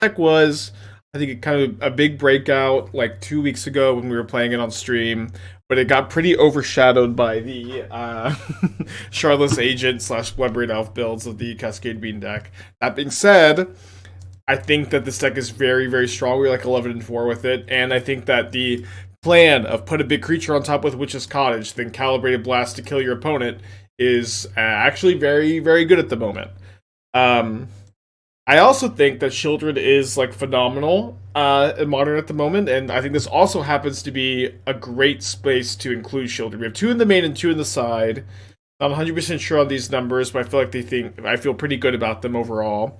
deck was, I think, it kind of a big breakout like 2 weeks ago when we were playing it on stream, but it got pretty overshadowed by the Charlotte's Agent slash Bloodbraid Elf builds of the Cascade Bean deck. That being said, I think that this deck is very, very strong. We're like 11-4 with it, and I think that the plan of put a big creature on top with Witch's Cottage, then Calibrated Blast to kill your opponent is actually very, very good at the moment. I also think that Sheoldred is like phenomenal in Modern at the moment, and I think this also happens to be a great space to include Sheoldred. We have 2 in the main and 2 in the side. Not 100% sure on these numbers, but I feel like I feel pretty good about them overall.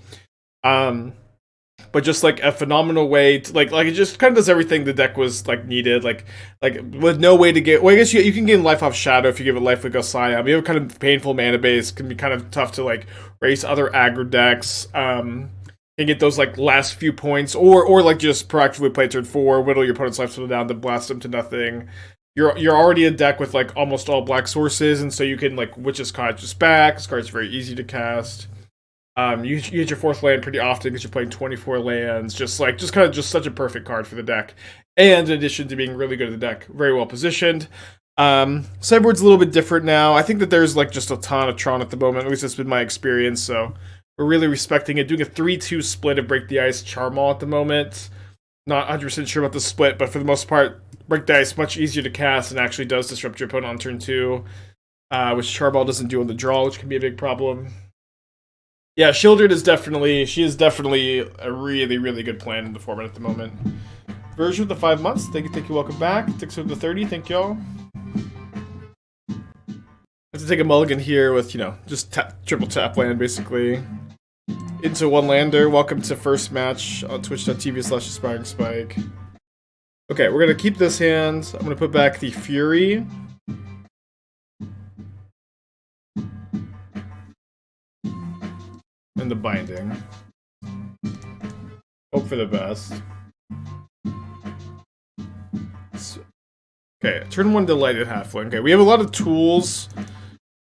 But just like a phenomenal way to like it just kind of does everything the deck was like needed, like with no way to get. Well, I guess you can gain life off Shadow if you give it life with a Scion. You have a kind of painful mana base, can be kind of tough to like race other aggro decks. Can get those like last few points, or like just proactively play turn 4, whittle your opponent's life total down to blast them to nothing. You're already a deck with like almost all black sources, and so you can like Witch's Cottage back. This card's very easy to cast. You hit your 4th land pretty often because you're playing 24 lands. Just such a perfect card for the deck. And in addition to being really good at the deck, very well positioned. Sideboard's a little bit different now. I think that there's like just a ton of Tron at the moment. At least that's been my experience. So we're really respecting it. Doing a 3-2 split of Break the Ice Charmaw at the moment. Not 100% sure about the split, but for the most part, Break the Ice much easier to cast and actually does disrupt your opponent on turn 2, which Charmaw doesn't do on the draw, which can be a big problem. Yeah, Sheoldred is definitely a really, really good plan in the format at the moment. Version of the 5 months, thank you, welcome back. Thanks for the 30, thank y'all. I have to take a mulligan here with, just triple tap land, basically. Into one lander, welcome to first match on twitch.tv/aspiring spike. Okay, we're gonna keep this hand. I'm gonna put back the Fury. And the Binding. Hope for the best. Okay, turn 1 Delighted Halfling. Okay, we have a lot of tools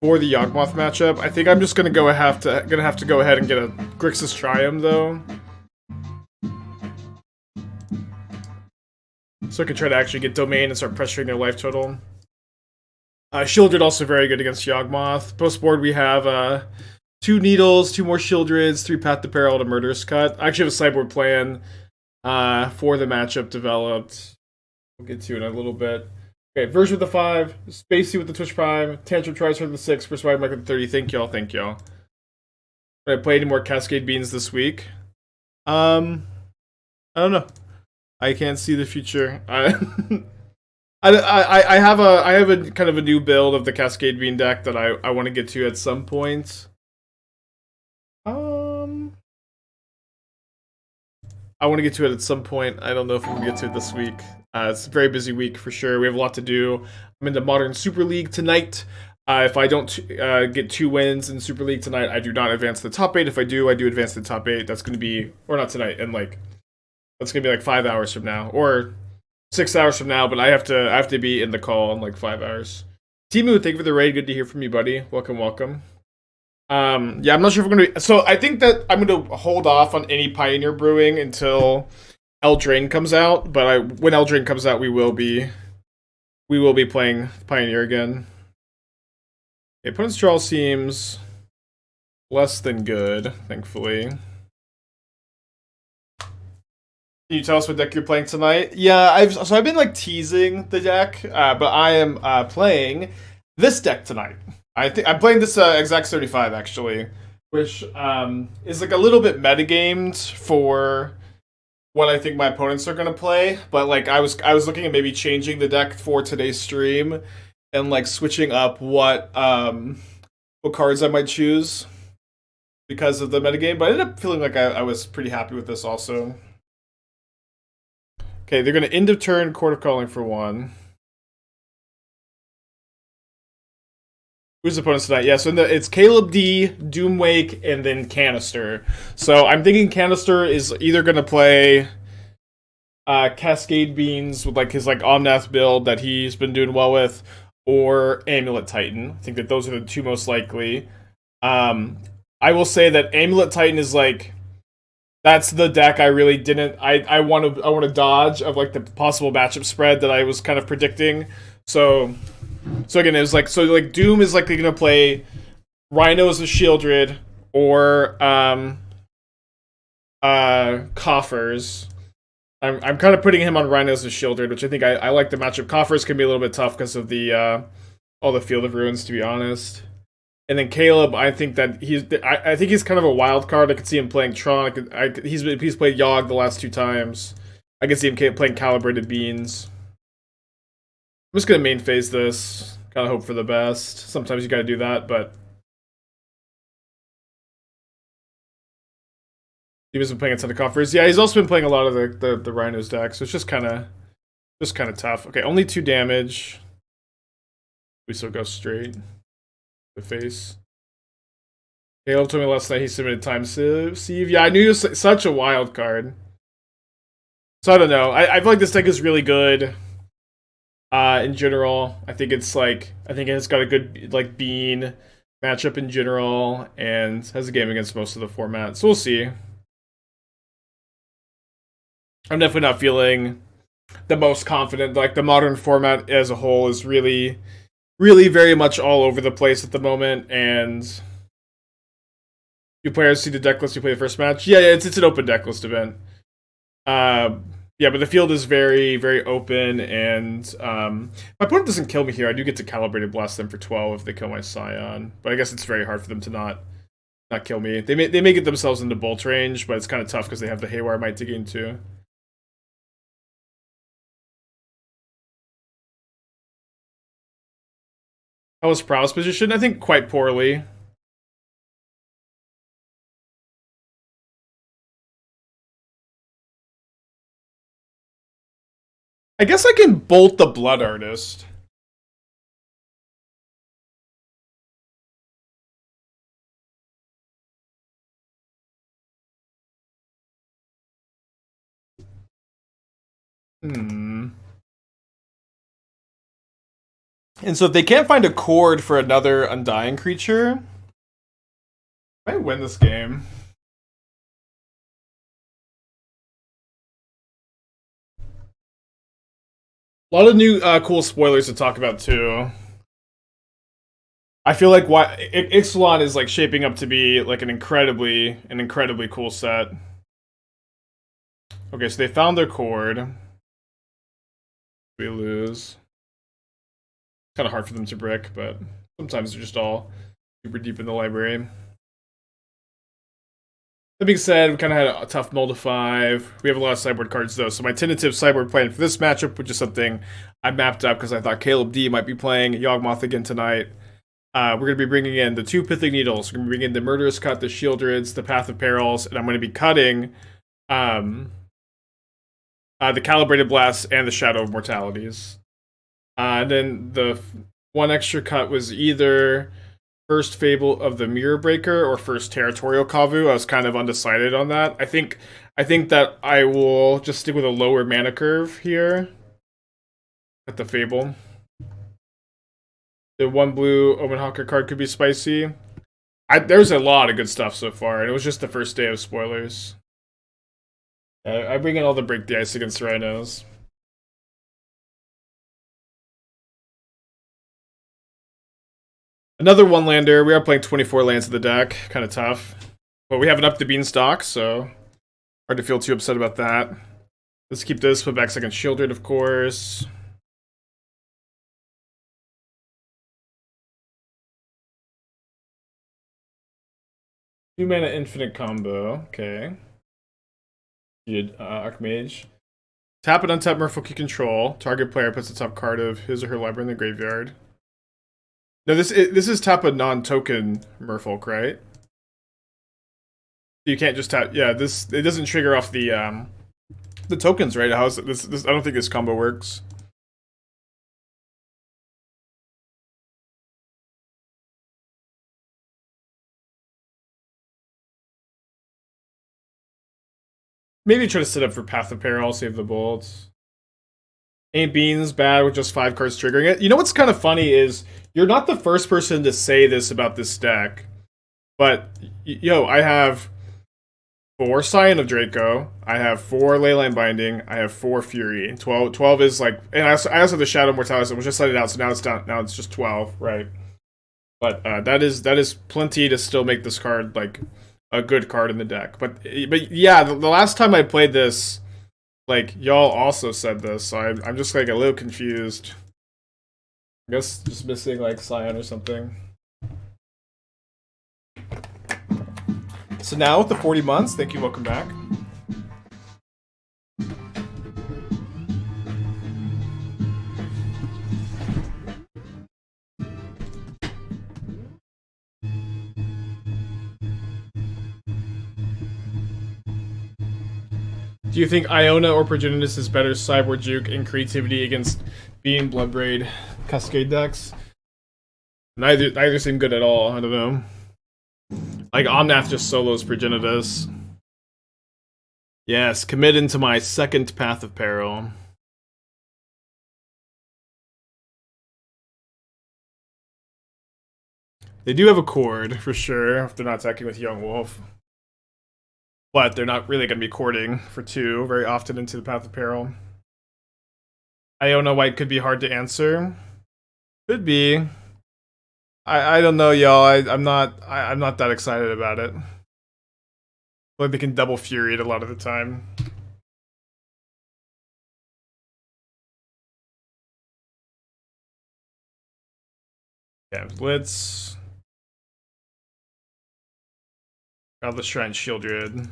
for the Yawgmoth matchup. I think I'm just gonna have to go ahead and get a Grixis Triome though. So I can try to actually get Domain and start pressuring their life total. Sheoldred also very good against Yawgmoth. Post board we have 2 Needles, 2 more Sheoldreds, 3 Path to Peril, and a Murderous Cut. I actually have a sideboard plan for the matchup developed. We'll get to it in a little bit. Okay, version with the 5, Spacey with the Twitch Prime, Tantrum tries for the 6, Persuade Mike with the 30. Thank y'all, thank y'all. Did I play any more Cascade Beans this week? I don't know. I can't see the future. I have a kind of a new build of the Cascade Bean deck that I want to get to at some point. I want to get to it at some point. I don't know if I'm going to get to it this week. It's a very busy week for sure. We have a lot to do. I'm in the Modern Super League tonight. If I don't get 2 wins in Super League tonight, I do not advance to the top 8. If I do advance to the top 8. That's going to be, or not tonight, and like, that's going to be like 5 hours from now, or 6 hours from now, but I have to be in the call in like 5 hours. Timu, thank you for the raid. Good to hear from you, buddy. Welcome, welcome. Yeah, I'm not sure if we're gonna. So I think that I'm gonna hold off on any Pioneer brewing until Eldraine comes out. But when Eldraine comes out, we will be playing Pioneer again. Okay, opponent's draw seems less than good, thankfully. Can you tell us what deck you're playing tonight? Yeah, I've been like teasing the deck, but I am playing this deck tonight. I think I'm playing this Exact 35 actually, which is like a little bit metagamed for what I think my opponents are gonna play. But like I was looking at maybe changing the deck for today's stream and like switching up what cards I might choose because of the metagame. But I ended up feeling like I was pretty happy with this also. Okay, they're gonna end of turn Court of Calling for 1. Who's the opponents tonight? Yeah, so it's Caleb D, Doomwake, and then Canister. So I'm thinking Canister is either going to play Cascade Beans with like his like Omnath build that he's been doing well with, or Amulet Titan. I think that those are the 2 most likely. I will say that Amulet Titan is like That's the deck I really didn't. I want to dodge of like the possible matchup spread that I was kind of predicting. So again, it was like Doom is likely gonna play Rhinos of Sheoldred or Coffers. I'm kind of putting him on Rhinos of Sheoldred, which I think I like the matchup. Coffers can be a little bit tough because of the all the Field of Ruins, to be honest. And then Caleb, I think that I think he's kind of a wild card. I could see him playing Tron. He's played Yogg the last 2 times. I could see him playing Calibrated Beans. I'm just gonna main phase this. Kind of hope for the best. Sometimes you gotta do that, but he's been playing a ton of Coffers. Yeah, he's also been playing a lot of the Rhinos deck, so it's just kind of tough. Okay, only 2 damage. We still go straight. The face. Caleb told me last night he submitted Time Sieve. Yeah, I knew he was such a wild card. So I don't know. I feel like this deck is really good. In general, I think it's got a good like bean matchup in general, and has a game against most of the format. So we'll see. I'm definitely not feeling the most confident. Like the modern format as a whole is really very much all over the place at the moment, and you players see the deck list you play the first match. Yeah, it's an open deck list event. Yeah, but the field is very, very open, and if my opponent doesn't kill me here, I do get to Calibrated Blast them for 12 if they kill my Scion. But I guess it's very hard for them to not kill me. They may get themselves into bolt range, but it's kind of tough because they have the Haywire Might to gain too. How was Prowess position? I think quite poorly. I guess I can bolt the Blood Artist. And so if they can't find a chord for another Undying creature, I might win this game. A lot of new cool spoilers to talk about too. I feel like Ixalan is like shaping up to be like an incredibly cool set. Okay, so they found their chord. We lose. Kind of hard for them to brick, but sometimes they're just all super deep in the library. That being said, we kind of had a tough mull to 5. We have a lot of sideboard cards though, so my tentative sideboard plan for this matchup, which is something I mapped up because I thought Caleb D might be playing Yawgmoth again tonight. We're going to be bringing in the 2 Pithing Needles. We're going to be bringing in the Murderous Cut, the Sheoldreds, the Path of Perils, and I'm going to be cutting the Calibrated Blast and the Shadow of Mortalities. And then the 1 extra cut was either first Fable of the Mirror Breaker or first Territorial Kavu. I was kind of undecided on that. I think that I will just stick with a lower mana curve here at the Fable. The 1 blue Omenhawker card could be spicy. There's a lot of good stuff so far, and it was just the first day of spoilers. I bring in all the break the ice against Rhinos. Another 1-lander. We are playing 24 lands in the deck. Kind of tough. But we have an Up the Beanstalk, so hard to feel too upset about that. Let's keep this. Put back second Sheoldred, of course. Two mana infinite combo. Okay. You did Archmage. Tap and untap Merfolk you control. Target player puts the top card of his or her library in the graveyard. No, this is tap a non-token Merfolk, right? You can't just tap. Yeah, it doesn't trigger off the tokens, right? How's this? I don't think this combo works. Maybe try to set up for Path of Peril, save the bolts. Ain't Beans bad with just 5 cards triggering it. You know what's kind of funny is you're not the first person to say this about this deck, but yo, I have 4 Scion of Draco. I have 4 Leyline Binding. I have 4 Fury. 12 is like, and I also have the Shadow of Mortality. So we'll just let it out. So now it's down. Now it's just 12, right? But that is plenty to still make this card like a good card in the deck. But yeah, the last time I played this, like y'all also said this, so I'm just like a little confused. I guess just missing like Scion or something. So now with the 40 months, thank you, welcome back. Do you think Iona or Progenitus is better Cyborg Juke in creativity against Being Bloodbraid Cascade decks? Neither seem good at all, I don't know. Like, Omnath just solos Progenitus. Yes, commit into my second Path of Peril. They do have a Chord, for sure, if they're not attacking with Young Wolf. But they're not really going to be courting for 2 very often into the Path of Peril. Iona White could be hard to answer. Could be. I don't know, y'all. I'm not that excited about it. Like they can double Fury it a lot of the time. Yeah, Blitz. Godless Shrine, Sheoldred.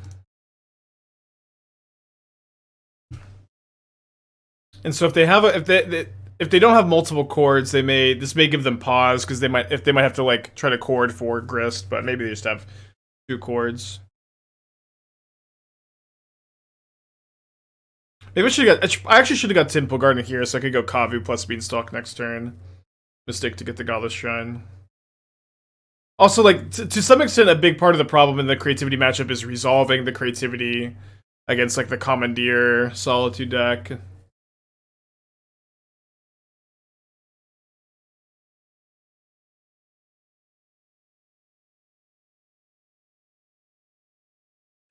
And so if they have if they don't have multiple chords, this may give them pause because they might have to like try to chord for Grist, but maybe they just have 2 chords. Maybe I actually should have got Temple Garden here so I could go Kavu plus Beanstalk next turn. Mistake to get the Godless Shrine. Also, like, to some extent, a big part of the problem in the creativity matchup is resolving the creativity against, like, the Commandeer Solitude deck.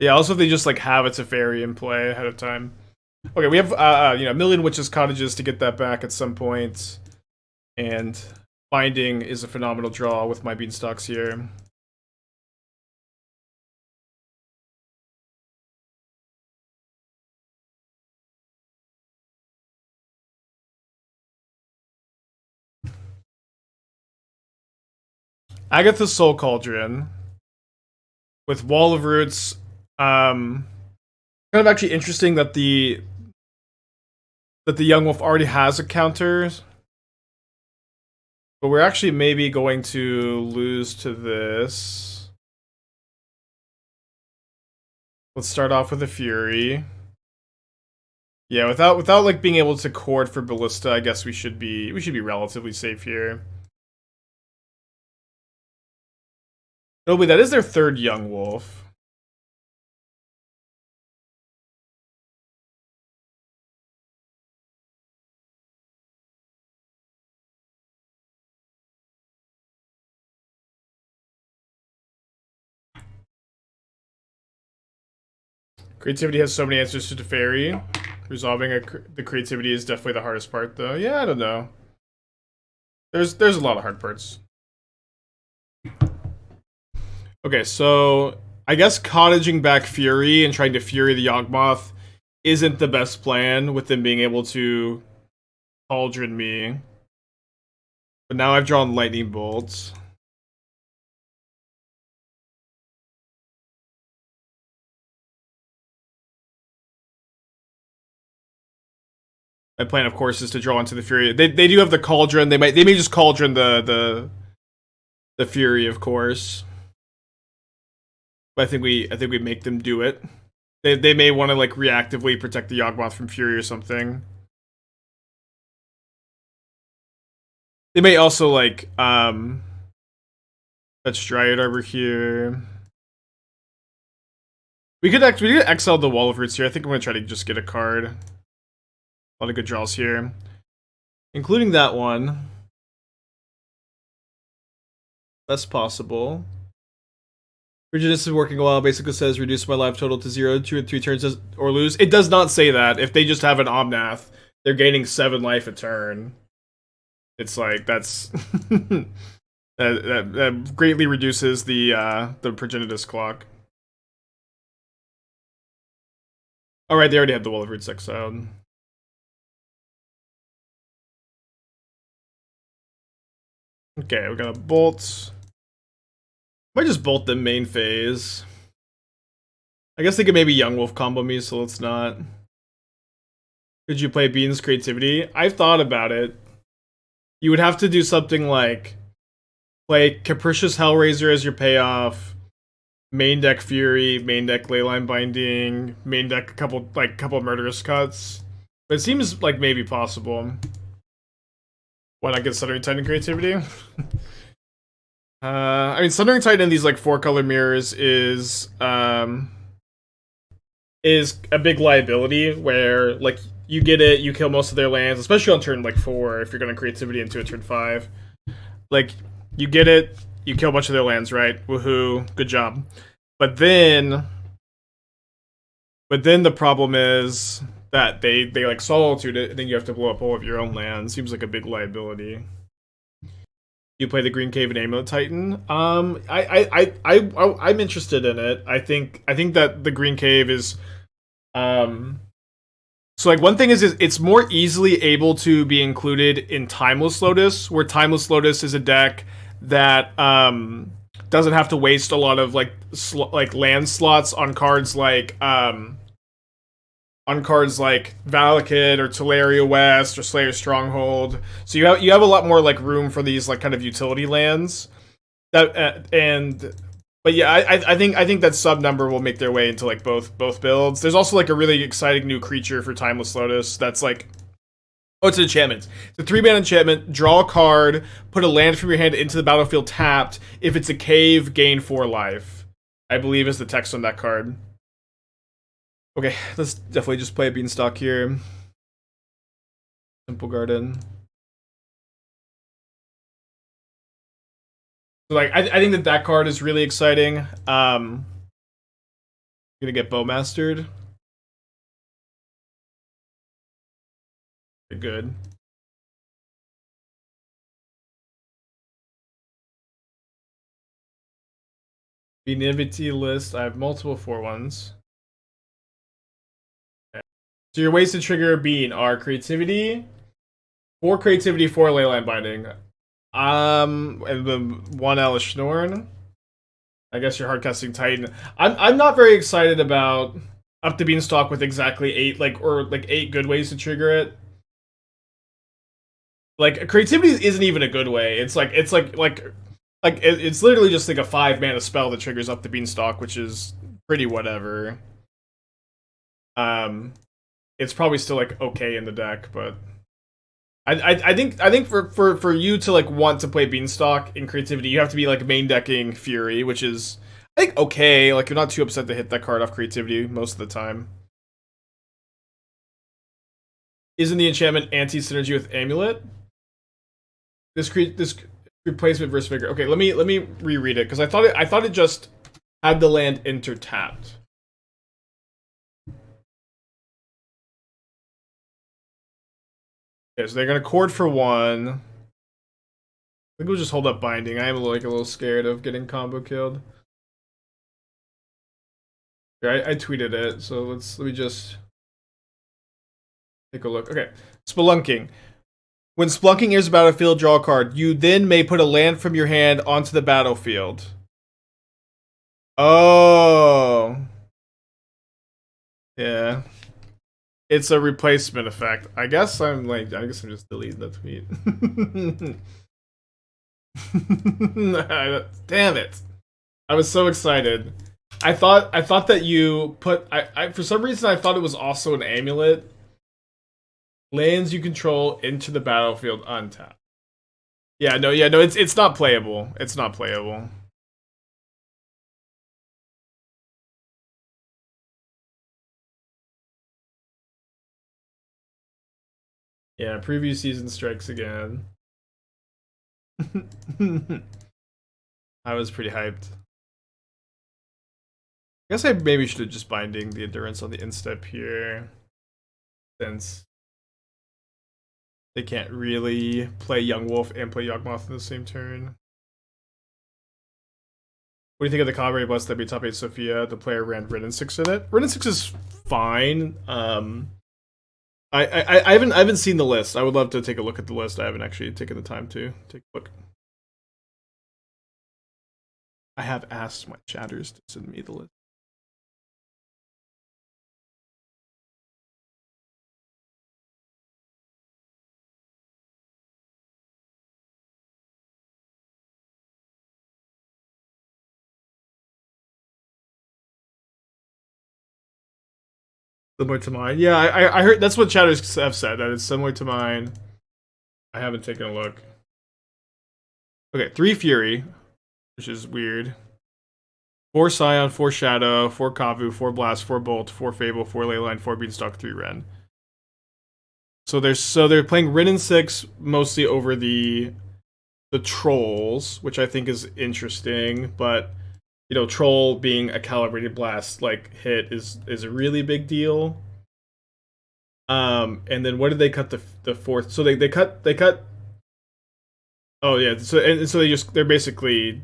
Yeah, also if they just, like, have a Teferi in play ahead of time. Okay, we have, you know, a million Witches' Cottages to get that back at some point. And Binding is a phenomenal draw with my Beanstalks here. Agatha's Soul Cauldron with Wall of Roots. Kind of actually interesting that the Young Wolf already has a counter, but we're actually maybe going to lose to this. Let's start off with a Fury. Yeah, without like being able to chord for Ballista, I guess we should be relatively safe here. Notably, that is their 3rd Young Wolf. Creativity has so many answers to Teferi. Resolving the creativity is definitely the hardest part, though. Yeah, I don't know. There's a lot of hard parts. Okay, so I guess cottaging back Fury and trying to Fury the Yawgmoth isn't the best plan with them being able to Cauldron me. But now I've drawn Lightning Bolts. My plan, of course, is to draw into the Fury. They do have the Cauldron. They may just Cauldron the Fury, of course. But I think we make them do it. They may want to like reactively protect the Yawgmoth from Fury or something. They may also like fetch Dryad Arbor here. We could exile the Wall of Roots here. I think I'm gonna try to just get a card. A lot of good draws here, including that one. Best possible. Regenus is working well. Basically says reduce my life total to 0, 2 and 3 turns or lose. It does not say that. If they just have an Omnath, they're gaining 7 life a turn. It's like that's that greatly reduces the Progenitus clock. All right, they already had the Wall of Root 6 out. Okay, we're gonna bolt. Might just bolt the main phase. I guess they could maybe Young Wolf combo me, so let's not. Could you play Bean's Creativity? I've thought about it. You would have to do something like play Capricious Hellraiser as your payoff, main deck Fury, main deck Leyline Binding, main deck a couple Murderous Cuts. But it seems like maybe possible. Why not get Sundering Titan Creativity? I mean, Sundering Titan in these like 4-color mirrors is a big liability where like you get it, you kill most of their lands, especially on turn like 4 if you're gonna creativity into a turn 5. Like you get it, you kill a bunch of their lands, right? Woohoo, good job. But then the problem is that they like solitude it, and then you have to blow up all of your own lands. Seems like a big liability. You play the Green Cave and Amulet Titan. I'm interested in it. I think that the Green Cave is so like one thing is it's more easily able to be included in Timeless Lotus, where Timeless Lotus is a deck that doesn't have to waste a lot of like land slots on cards like Valakut or Teleria West or Slayer Stronghold. So you have a lot more like room for these like kind of utility lands. But yeah, I think that sub number will make their way into like both builds. There's also like a really exciting new creature for Timeless Lotus that's like, oh, it's an enchantment. It's a 3-mana enchantment. Draw a card, put a land from your hand into the battlefield tapped. If it's a cave, gain 4 life. I believe is the text on that card. Okay, let's definitely just play a Beanstalk here. Simple Garden. So like, I think that card is really exciting. Gonna get Bowmastered. Good. Benivity list. I have multiple 4/1s. Okay. So your ways to trigger a bean are creativity, 4 creativity, 4 Leyline Binding. And then 1 Elish Norn. I guess you're hardcasting Titan. I'm not very excited about Up the Beanstalk with exactly 8 8 good ways to trigger it. Like creativity isn't even a good way. It's literally just like a 5-mana spell that triggers Up the Beanstalk, which is pretty whatever. It's probably still like okay in the deck, but I think for you to like want to play Beanstalk in creativity, you have to be like main decking Fury, which is I think okay. Like you're not too upset to hit that card off creativity most of the time. Isn't the enchantment anti-synergy with Amulet? This replacement versus Vigor. Okay, let me reread it because I thought it just had the land enter tapped. Okay, so they're gonna cord for 1. I think we'll just hold up Binding. I am like a little scared of getting combo killed. Okay, I tweeted it, so let me just take a look. Okay, Spelunking. When Spelunking enters the battlefield, draw a card. You then may put a land from your hand onto the battlefield. Oh. Yeah. It's a replacement effect. I guess I'm just deleting the tweet. Damn it. I was so excited. I thought that you put I for some reason I thought it was also an amulet. Lands you control into the battlefield untapped. Yeah, no, it's not playable. It's not playable. Yeah, preview season strikes again. I was pretty hyped. I guess I maybe should have just binding the endurance on the instep here, since they can't really play Young Wolf and play Yawgmoth in the same turn. What do you think of the Calibrated Blast that beat top 8 Sophia? The player ran Rin and 6 in it. Rin and 6 is fine. I haven't seen the list. I would love to take a look at the list. I haven't actually taken the time to take a look. I have asked my chatters to send me the list. Similar to mine. Yeah, I heard that's what chatters have said, that it's similar to mine. I haven't taken a look. Okay, 3 Fury, which is weird. 4 Scion, 4 Shadow, 4 Kavu, 4 Blast, 4 Bolt, 4 Fable, 4 Leyline, 4 Beanstalk, 3 Ren. So they're playing Rin and 6 mostly over the trolls, which I think is interesting, but you know, troll being a calibrated blast like hit is a really big deal. And then what did they cut the fourth? So they cut. Oh yeah, so they're basically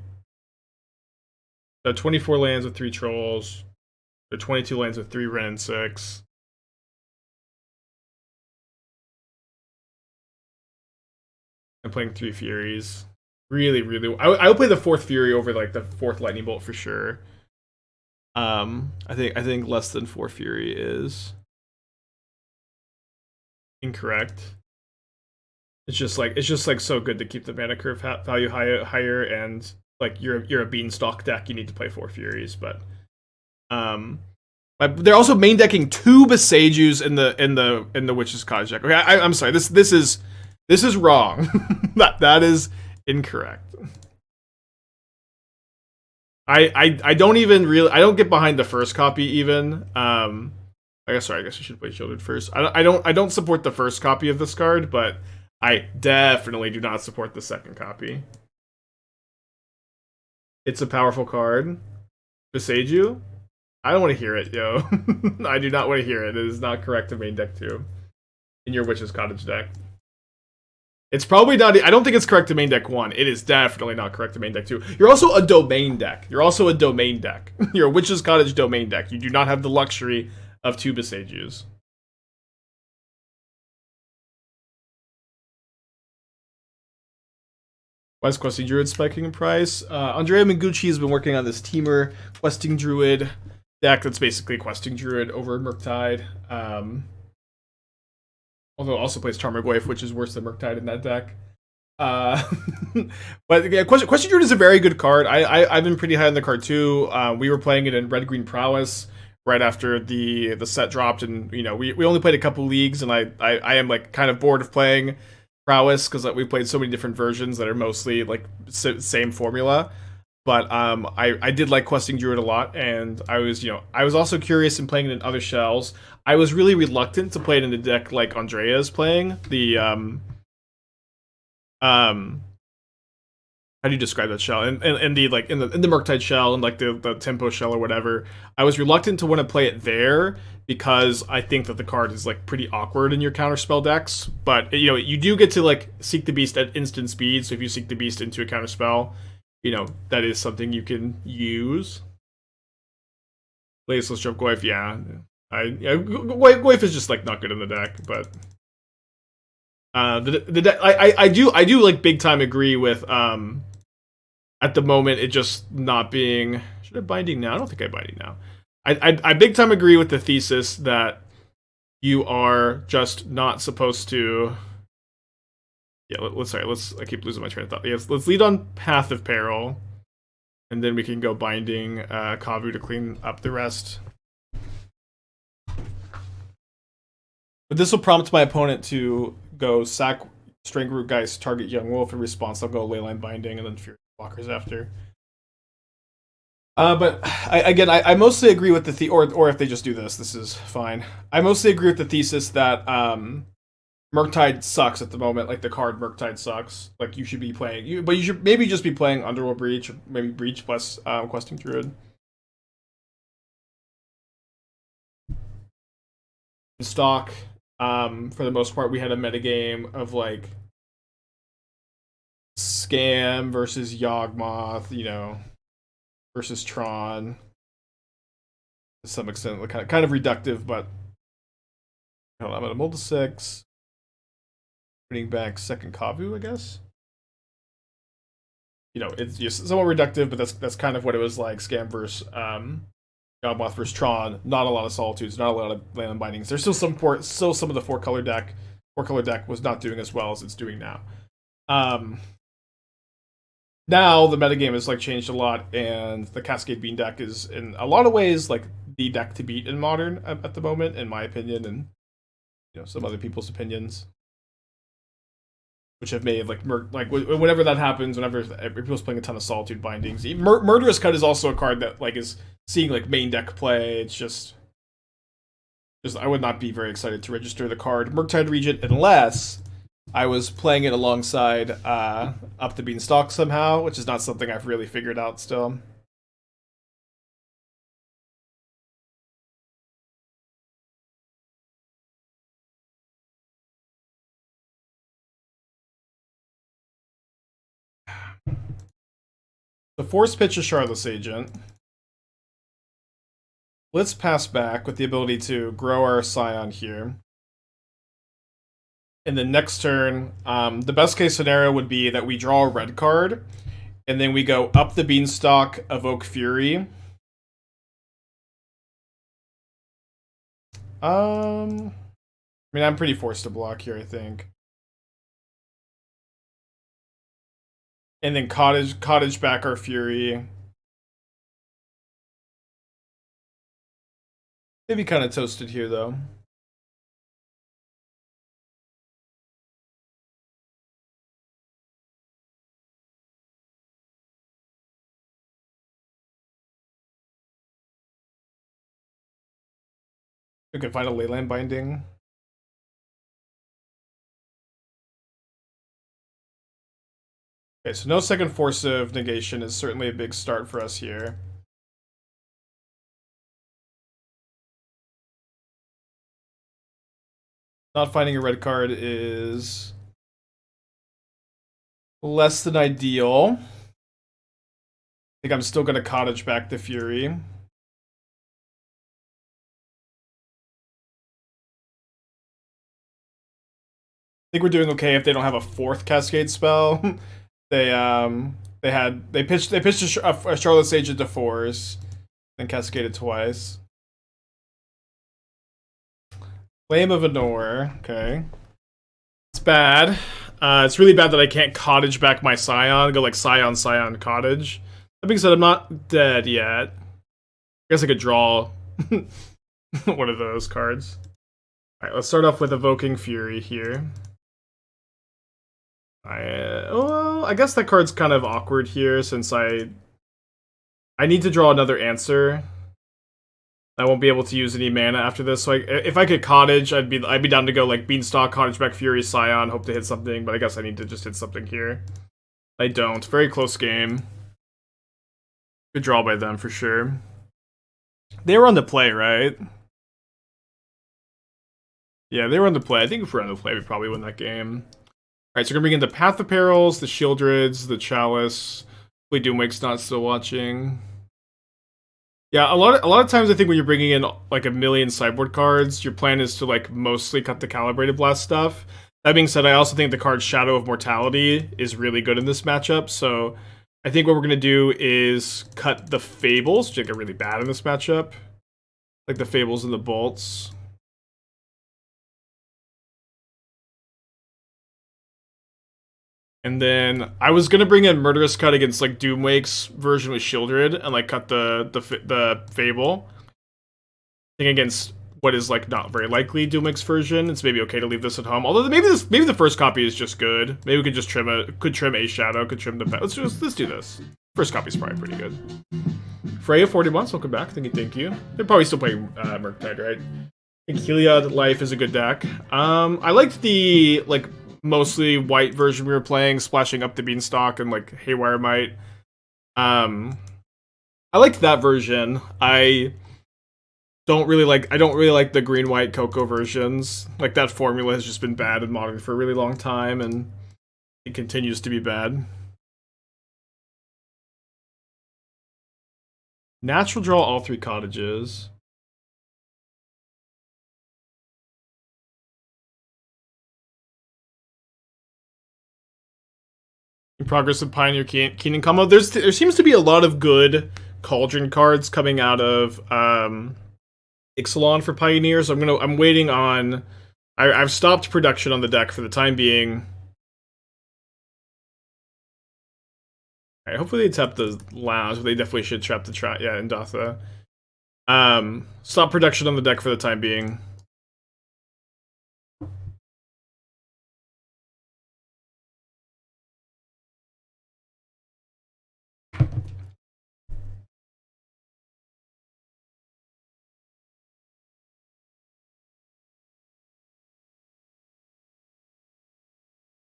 24 lands with 3 trolls. They're 22 lands with 3 Ren and 6. I'm playing 3 Furies. Really, I would play the 4th Fury over like the 4th Lightning Bolt for sure. I think less than 4 Fury is incorrect. It's just like so good to keep the mana curve value higher, and like you're a Beanstalk deck, you need to play 4 Furies, but they're also main decking 2 Besajus in the Witch's Cottage deck. Okay, I'm sorry. This is wrong. that is incorrect. I don't get behind the first copy even. I guess I should play Sheoldred first. I don't support the first copy of this card, but I definitely do not support the second copy. It's a powerful card. Besaju? I don't want to hear it, yo. I do not want to hear it. It is not correct to main deck 2 in your Witch's Cottage deck. It's probably not. I don't think it's correct to main deck 1. It is definitely not correct to main deck 2. You're also a domain deck. You're a Witch's Cottage domain deck. You do not have the luxury of 2 Besajus. Why is Questing Druid spiking in price? Andrea Mengucci has been working on this Teamer Questing Druid deck that's basically Questing Druid over Murktide. Although it also plays Tarmogoyf, which is worse than Murktide in that deck. But yeah, Question Druid is a very good card. I've been pretty high on the card too. We were playing it in Red Green Prowess right after the set dropped, and you know we only played a couple leagues, and I am like kind of bored of playing Prowess because we played so many different versions that are mostly like same formula. But I did like Questing Druid a lot, and I was also curious in playing it in other shells. I was really reluctant to play it in a deck like Andrea's playing. The how do you describe that shell? And the like in the Murktide shell and like the Tempo shell or whatever. I was reluctant to want to play it there because I think that the card is like pretty awkward in your counterspell decks. But you know, you do get to like seek the beast at instant speed. So if you seek the beast into a counterspell, you know, that is something you can use. Laceless Stroke Goyf, yeah. Goyf is just like not good in the deck, but the deck I do like big time agree with at the moment it just not being. Should I binding now? I don't think I binding now. I big time agree with the thesis that you are just not supposed to. Yeah, I keep losing my train of thought. Yes, let's lead on Path of Peril, and then we can go binding Kavu to clean up the rest. But this will prompt my opponent to go sack Strangleroot Geist, target Young Wolf. In response, I'll go Leyline Binding and then Fury Walkers after. But I mostly agree with the or if they just do this is fine. I mostly agree with the thesis that Murktide sucks at the moment. Like the card Murktide sucks. Like you should be playing, but you should maybe just be playing Underworld Breach, or maybe Breach plus Questing Druid. stock. For the most part, we had a metagame of like Scam versus Yawgmoth, you know, versus Tron. To some extent, kind of reductive, but I'm at a mold to 6. Bringing back second Kavu, I guess. You know, it's just somewhat reductive, but that's kind of what it was like. Scam versus Yawgmoth versus Tron. Not a lot of Solitudes, not a lot of Leyline Bindings. There's still some of the 4-color deck. 4-color deck was not doing as well as it's doing now. Now the metagame has like changed a lot, and the Cascade Bean deck is in a lot of ways like the deck to beat in Modern at the moment, in my opinion, and you know some other people's opinions, which have made like whenever that happens, whenever people's playing a ton of Solitude Bindings, Murderous Cut is also a card that like is seeing like main deck play. It's just I would not be very excited to register the card Murktide Regent unless I was playing it alongside Up the Beanstalk somehow, which is not something I've really figured out still. The Force Pitch a Shardless Agent. Let's pass back with the ability to grow our Scion here. In the next turn, the best case scenario would be that we draw a red card, and then we go Up the Beanstalk, Evoke Fury. I mean, I'm pretty forced to block here, I think. And then Cottage back our Fury. Maybe kind of toasted here, though. We can find a Leyline Binding. Okay, so no second Force of Negation is certainly a big start for us here. Not finding a red card is less than ideal. I think I'm still going to Cottage back the Fury. I think we're doing okay if they don't have a 4th Cascade spell. They pitched a Shardless Agent to Force, then cascaded twice. Flame of Anor, okay. It's bad. It's really bad that I can't Cottage back my Scion, go like Scion, Cottage. That being said, I'm not dead yet. I guess I could draw one of those cards. Alright, let's start off with Evoking Fury here. Well, I guess that card's kind of awkward here since I need to draw another answer. I won't be able to use any mana after this. So if I could Cottage, I'd be down to go like Beanstalk, Cottage back Fury, Scion, hope to hit something. But I guess I need to just hit something here. I don't. Very close game. Good draw by them for sure. They were on the play, right? Yeah, they were on the play. I think if we're on the play, we probably win that game. Alright, so we're gonna bring in the Path of Perils, the Sheoldreds, the Chalice. Hopefully Doomwake's not still watching. Yeah, a lot of times I think when you're bringing in like a million sideboard cards, your plan is to like mostly cut the Calibrated Blast stuff. That being said, I also think the card Shadow of Mortality is really good in this matchup, so I think what we're gonna do is cut the Fables, which are really bad in this matchup. Like the Fables and the Bolts. And then I was gonna bring in Murderous Cut against like Doomwake's version with Sheoldred and like cut the Fable. I think against what is like not very likely Doomwake's version, it's maybe okay to leave this at home. Although maybe the first copy is just good. Maybe we could just trim a Shadow, could trim the let's do this. First copy's probably pretty good. Freya 40 months, welcome back. Thank you. They're probably still playing Murktide, right? I think Heliod Life is a good deck. I liked the like mostly white version we were playing, splashing Up the Beanstalk and like Haywire Might. I liked that version. I don't really like the green white Cocoa versions. Like that formula has just been bad in Modern for a really long time, and it continues to be bad. Natural draw all 3 cottages. In progress of Pioneer Keenan combo. There seems to be a lot of good Cauldron cards coming out of Ixalan for Pioneers. I'm waiting on. I've stopped production on the deck for the time being. Alright, hopefully they tap the lounge, but they definitely should trap the Indatha. Stop production on the deck for the time being.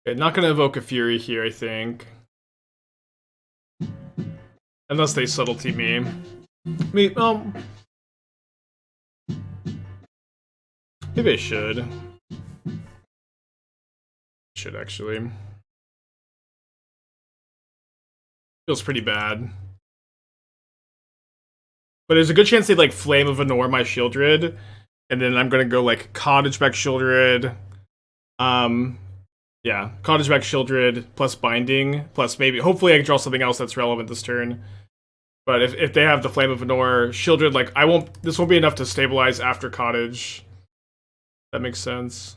Okay, not gonna evoke a Fury here, I think. Unless they subtlety me. Maybe I should. Should actually. Feels pretty bad. But there's a good chance they like Flame of Anor my Sheoldred, and then I'm gonna go like Cottage back Sheoldred. Yeah, Cottage back Sheoldred plus Binding plus maybe hopefully I can draw something else that's relevant this turn. But if they have the Flame of Anor, Sheoldred, like this won't be enough to stabilize after Cottage. That makes sense.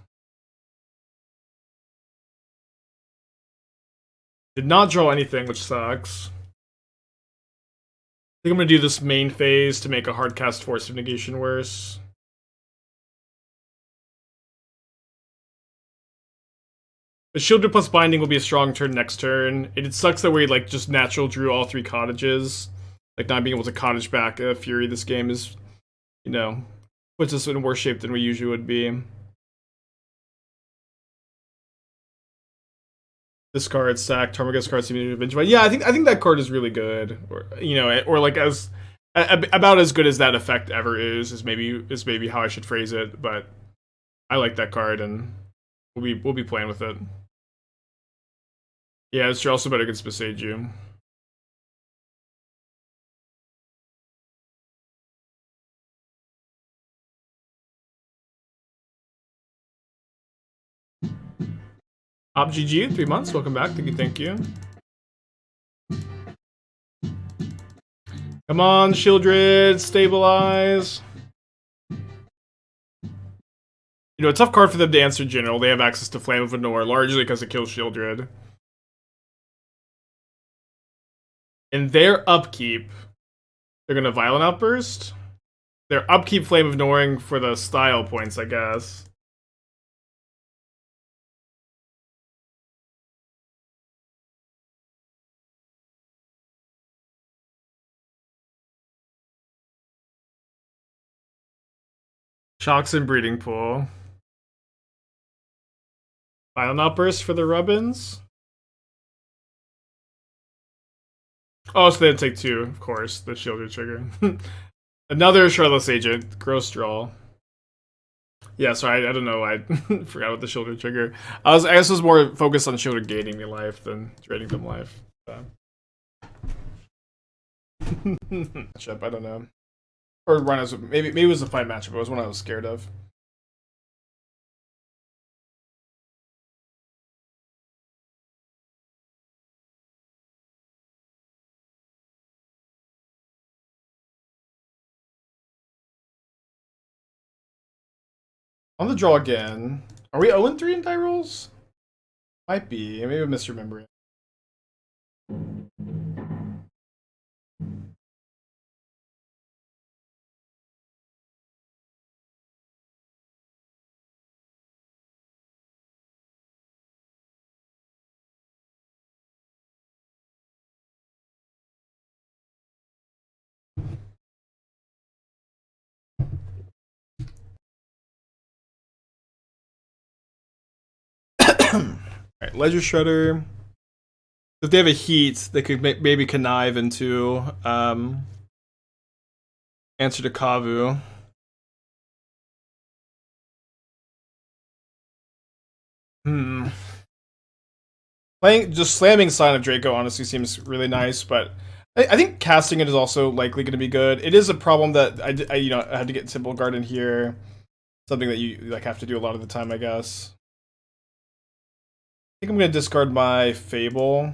Did not draw anything, which sucks. I think I'm gonna do this main phase to make a hard cast Force of Negation worse. But Sheoldred plus Binding will be a strong turn next turn. It sucks that we like just natural drew all 3 cottages. Like not being able to Cottage back a Fury this game is, you know, puts us in worse shape than we usually would be. Discard, sack, Tarmogoyf's card seems to be. But yeah, I think that card is really good. Or you know, or like as about as good as that effect ever is maybe how I should phrase it. But I like that card, and we'll be playing with it. Yeah, it's also better against Beseiju. OpGG, 3 months. Welcome back. Thank you. Come on, Sheoldred, stabilize. You know, a tough card for them to answer General. They have access to Flame of Anor, largely because it kills Sheoldred. In their upkeep, they're gonna Violent Outburst. Their upkeep Flame of Anoring for the style points, I guess. Shocks and Breeding Pool. Violent Outburst for the Rubbins. Oh, so they take 2, of course. The Sheoldred trigger. Another Shardless Agent. Gross draw. Yeah, sorry, I don't know. I forgot about the Sheoldred trigger. I guess I was more focused on Sheoldred gaining me life than draining them life. So. Matchup, I don't know. Or run as maybe it was a fight matchup. It was one I was scared of. On the draw again. Are we 0-3 in die rolls? Might be. Maybe I'm misremembering. Alright, Ledger Shredder. If they have a heat, they could maybe connive into answer to Kavu. Hmm. Playing just slamming Scion of Draco honestly seems really nice, but I think casting it is also likely going to be good. It is a problem that I had to get Simple Guard in here, something that you like have to do a lot of the time, I guess. I think I'm going to discard my Fable.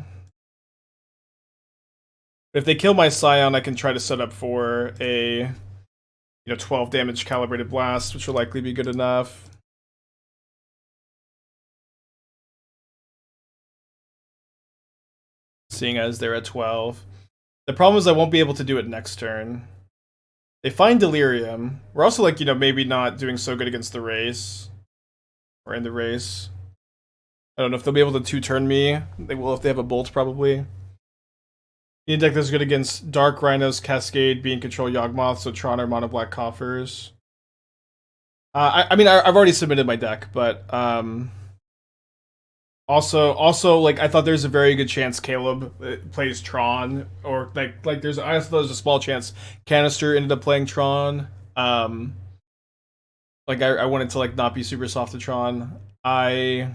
If they kill my Scion, I can try to set up for a 12 damage Calibrated Blast, which will likely be good enough. Seeing as they're at 12. The problem is I won't be able to do it next turn. They find Delirium. We're also like, maybe not doing so good against the race. Or in the race. I don't know if they'll be able to 2-turn me. They will if they have a Bolt, probably. The deck that's good against Dark Rhinos, Cascade, Being Control, Yawgmoth, so Tron or Mono Black Coffers. I mean, I've already submitted my deck, but also, like I thought there's a very good chance Caleb plays Tron, or I thought there's a small chance Canister ended up playing Tron. Like I wanted to like not be super soft to Tron. I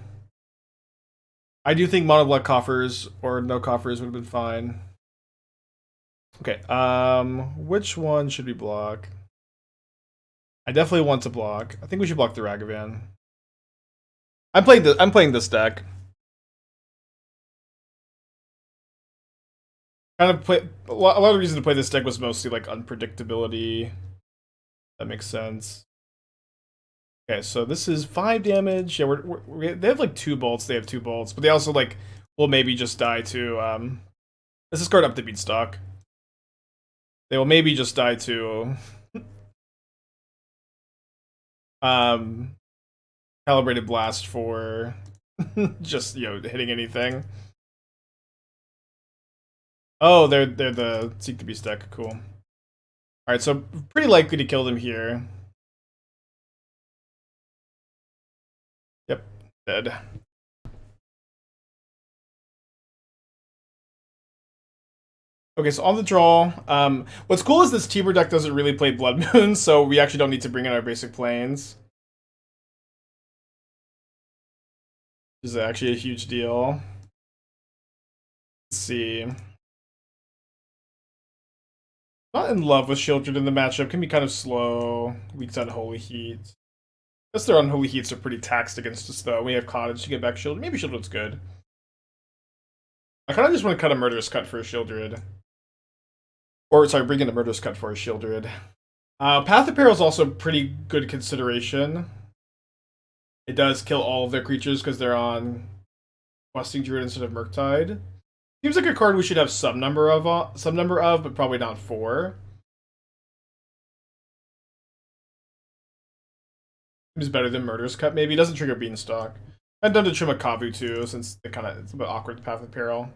do think Mono Black Coffers or no Coffers would have been fine. Okay, which one should we block? I definitely want to block. I think we should block the Ragavan. I'm playing this deck. Kind of play a lot of reason to play this deck was mostly like unpredictability. That makes sense. Okay, so this is 5 damage. Yeah, they have like 2 bolts. They have 2 bolts, but they also like will maybe just die to let's just guard Up the Beanstalk. They will maybe just die to Calibrated Blast for just hitting anything. Oh, they're the Seek the Beast deck. Cool. All right, so pretty likely to kill them here. Yep, dead. Okay, so on the draw, what's cool is this Tiber deck doesn't really play Blood Moon, so we actually don't need to bring in our basic planes. This is actually a huge deal. Let's see. Not in love with Sheoldred in the matchup. Can be kind of slow. Weak to Unholy Heat. I guess their Unholy Heats are pretty taxed against us, though. We have Cottage to get back Sheoldred. Maybe Sheoldred's good. I kind of just want to cut a Murderous Cut for a Sheoldred. Or, sorry, bring in a Murderous Cut for a Sheoldred. Path of Peril is also pretty good consideration. It does kill all of their creatures because they're on Questing Druid instead of Murktide. Seems like a card we should have some number of, but probably not 4. Seems better than Murderous Cut, maybe. It doesn't trigger Beanstalk. I've done to trim a Kavu too, since it's a bit awkward to Path of Peril.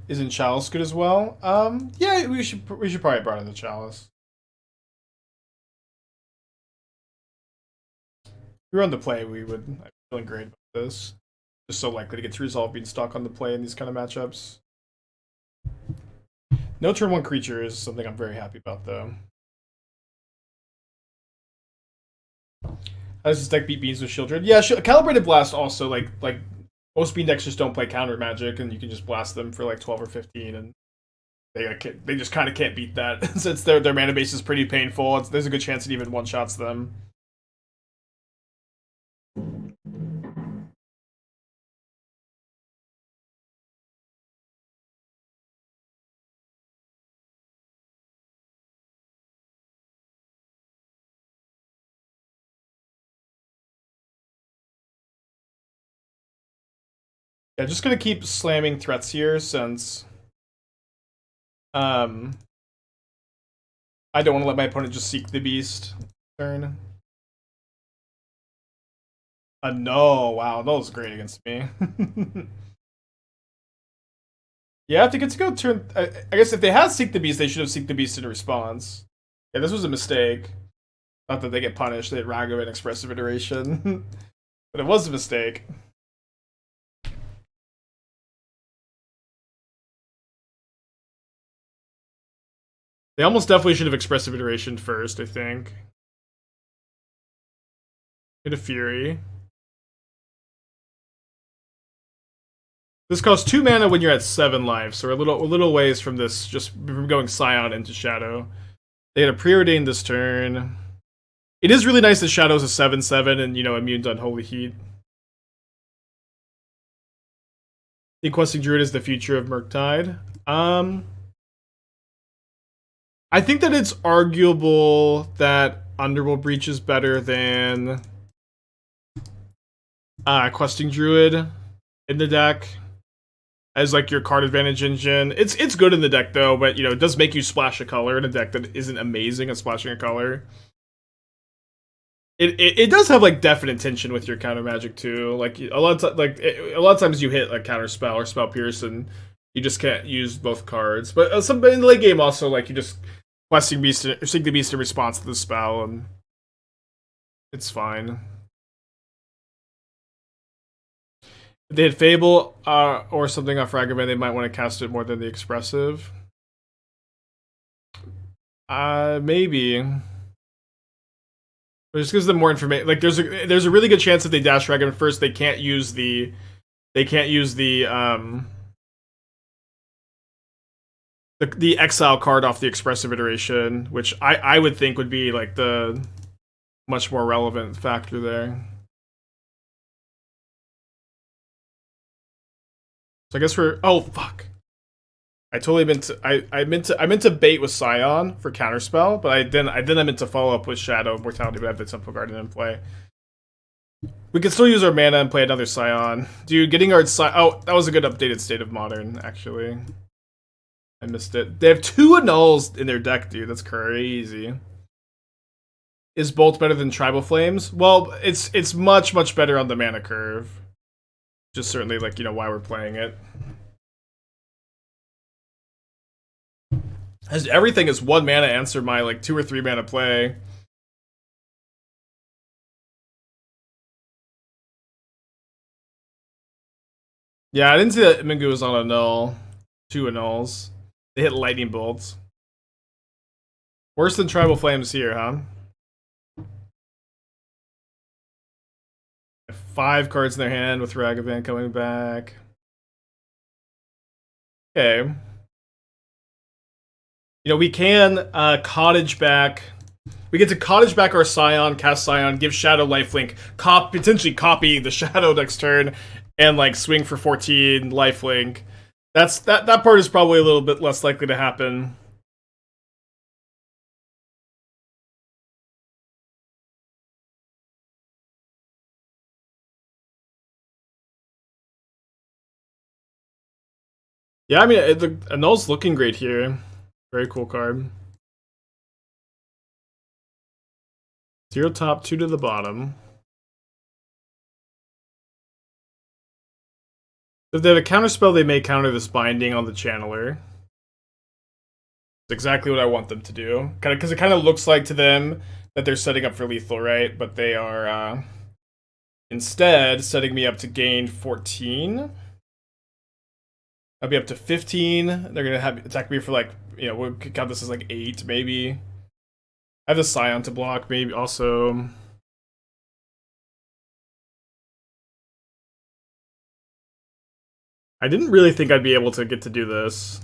Isn't Chalice good as well? Yeah, we should probably burn in the Chalice. If we were on the play, I'm feeling great about this. Just so likely to get to resolve Beanstalk on the play in these kind of matchups. No turn 1 creature is something I'm very happy about, though. How does this deck beat Beans with Sheoldred? Yeah, Calibrated Blast also, like most Bean decks just don't play counter magic, and you can just blast them for like 12 or 15, and they just kind of can't beat that since their mana base is pretty painful. There's a good chance it even one-shots them. Yeah, just gonna keep slamming threats here since I don't want to let my opponent just seek the beast turn. No, wow, that was great against me. Yeah, if they get to go turn, I guess if they had Seek the Beast, they should have Seek the Beast in response. Yeah, this was a mistake. Not that they get punished, they had Rago and Expressive Iteration. But it was a mistake. They almost definitely should have Expressive Iteration first, I think. Hit a Fury. This costs 2 mana when you're at 7 life, so we're a little ways from this, just from going Scion into Shadow. They had a Preordained this turn. It is really nice that Shadow's a 7/7 and, you know, immune to Unholy Heat. The Questing Druid is the future of Murktide. I think that it's arguable that Underworld Breach is better than Questing Druid in the deck as like your card advantage engine. It's good in the deck though, but you know, it does make you splash a color in a deck that isn't amazing at splashing a color. It does have like definite tension with your counter magic too. Like a lot of times you hit a counter spell or spell pierce and you just can't use both cards. But in the late game also, like, you just questing beast or sink the beast in response to the spell and it's fine. If they had Fable or something off Ragavan, they might want to cast it more than the Expressive. Maybe. But just gives them more information. Like there's a really good chance if they dash Ragavan first, they can't use the exile card off the Expressive iteration, which I would think would be like the much more relevant factor there. So I guess oh fuck. I totally meant to I meant to bait with Scion for counterspell, but I meant to follow up with Shadow of Mortality, but I have the Temple Guardian in play. We can still use our mana and play another Scion. Dude, getting our oh, that was a good updated State of Modern, actually. I missed it. They have 2 annuls in their deck, dude. That's crazy. Is Bolt better than Tribal Flames? Well, it's much better on the mana curve. Just certainly, like, you know, why we're playing it. As everything is 1 mana answer my, like, 2 or 3 mana play. Yeah, I didn't see that Mingu was on a null. 2 annuls. They hit lightning bolts. Worse than Tribal Flames here, huh? 5 cards in their hand with Ragavan coming back. Okay. You know, we can Cottage back. We get to Cottage back our Scion, cast Scion, give Shadow lifelink, potentially copy the Shadow next turn, and like swing for 14 lifelink. That part is probably a little bit less likely to happen. Yeah, I mean, the Annul's looking great here. Very cool card. 0 top, 2 to the bottom. If they have a counterspell, they may counter this binding on the Channeler. It's exactly what I want them to do. Because it kind of looks like to them that they're setting up for lethal, right? But they are instead setting me up to gain 14. I'll be up to 15. They're gonna have attack me for like, you know, we'll count this as like 8, maybe. I have the Scion to block, maybe also. I didn't really think I'd be able to get to do this.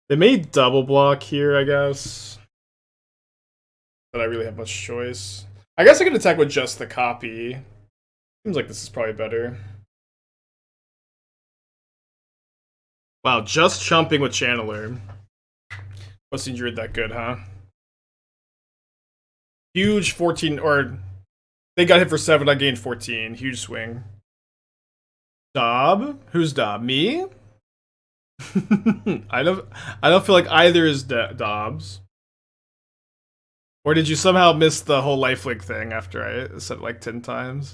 They may double block here, I guess. But I really have much choice. I guess I can attack with just the copy. Seems like this is probably better. Wow, just chumping with Channeler. Questing Druid that good, huh? Huge 14, or they got hit for 7, I gained 14. Huge swing. Dob? Who's Dob? Me? I don't feel like either is Dobbs. Or did you somehow miss the whole lifelink thing after I said it like 10 times?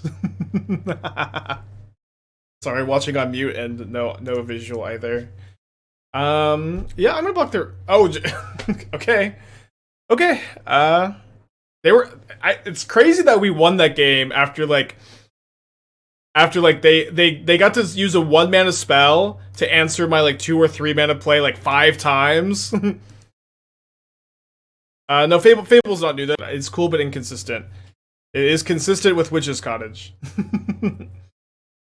Sorry, watching on mute and no visual either. Yeah, I'm gonna block their. Oh, okay, okay. It's crazy that we won that game after they got to use a 1 mana spell to answer my like 2 or 3 mana play like 5 times. No, Fable's not new. It's cool but inconsistent. It is consistent with Witch's Cottage.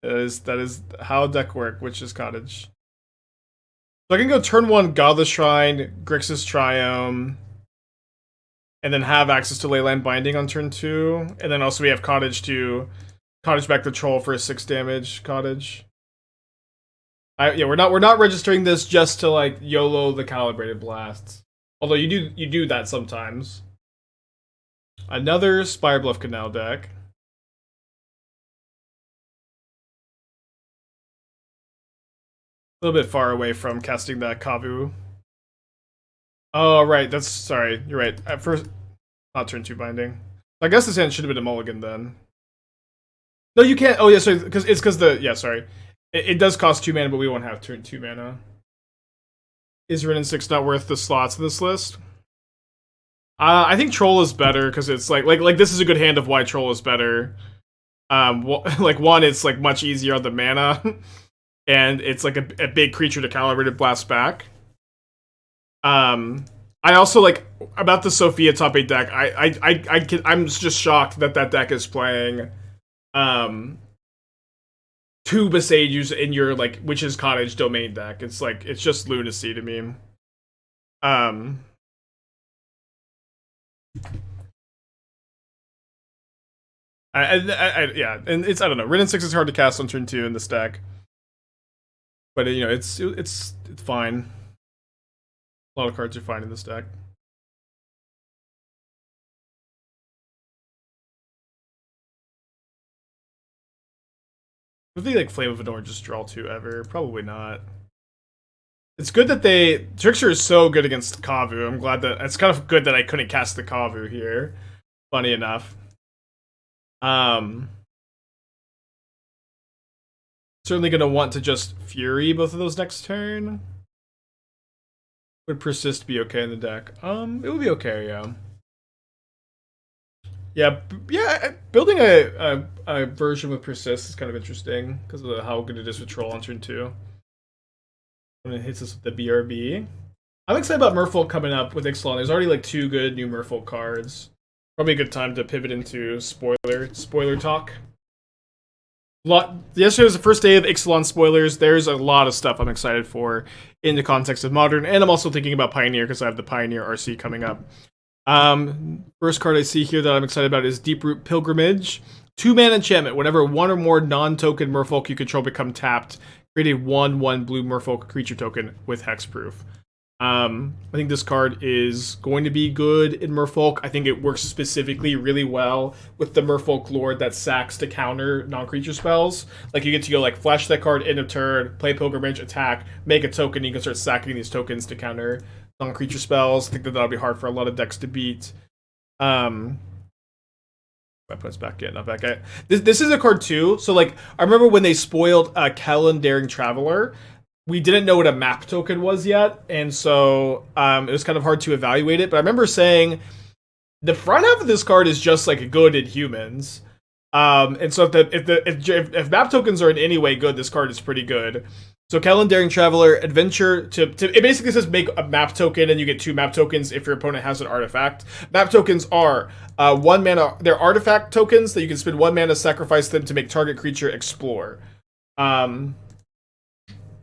that is how deck work. Witch's Cottage. So I can go turn 1 Godless Shrine, Grixis Triome, and then have access to Leyline Binding on turn 2, and then also we have Cottage to Cottage back the Troll for a 6 damage Cottage. Yeah, we're not registering this just to like YOLO the Calibrated Blasts. Although you do that sometimes. Another Spirebluff Canal deck. A little bit far away from casting that Kavu. Oh, right. Sorry. You're right. At first, not turn 2 binding. I guess this hand should have been a mulligan then. No, you can't. Oh, yeah, sorry. Because yeah, sorry. It does cost 2 mana, but we won't have turn 2 mana. Is Wrenn and 6 not worth the slots in this list? I think Troll is better because it's like this is a good hand of why Troll is better. Like one, it's like much easier on the mana. And it's like a big creature to Calibrated Blast back. I also like about the Sophia top 8 deck. I'm just shocked that deck is playing 2 Besages in your like Witch's Cottage domain deck. It's like it's just lunacy to me. Yeah, and it's I don't know. Wrenn and 6 is hard to cast on turn 2 in this deck. But you know, it's fine. A lot of cards are fine in this deck. I think like Flame of Adorn just draw 2 ever. Probably not. It's good that Trickster is so good against Kavu. I'm glad that it's kind of good that I couldn't cast the Kavu here. Funny enough. Certainly gonna want to just Fury both of those next turn. Would Persist be okay in the deck? It would be okay, yeah. Yeah, building a version with Persist is kind of interesting because of how good it is with Troll on turn 2. When it hits us with the BRB. I'm excited about Merfolk coming up with Ixalan. There's already like 2 good new Merfolk cards. Probably a good time to pivot into spoiler talk. Yesterday was the first day of Ixalan spoilers. There's a lot of stuff I'm excited for in the context of Modern, and I'm also thinking about Pioneer because I have the Pioneer RC coming up. First card I see here that I'm excited about is Deeproot Pilgrimage. 2-mana enchantment. Whenever 1 or more non-token Merfolk you control become tapped, create a 1/1 blue Merfolk creature token with hexproof. I think this card is going to be good in Merfolk. I think it works specifically really well with the Merfolk Lord that sacks to counter non-creature spells. Like you get to go like flash that card end of turn, play Pilgrimage, attack, make a token, you can start sacking these tokens to counter non-creature spells. I think that'll be hard for a lot of decks to beat. My points back in, not back in. This is a card too. So like I remember when they spoiled Kellen Daring Traveler. We didn't know what a map token was yet, and so it was kind of hard to evaluate it. But I remember saying the front half of this card is just like good in humans, and so if map tokens are in any way good, this card is pretty good. So Kellen Daring Traveler, adventure to it basically says make a map token, and you get 2 map tokens if your opponent has an artifact. Map tokens are 1 mana. They're artifact tokens that you can spend 1 mana, sacrifice them to make target creature explore.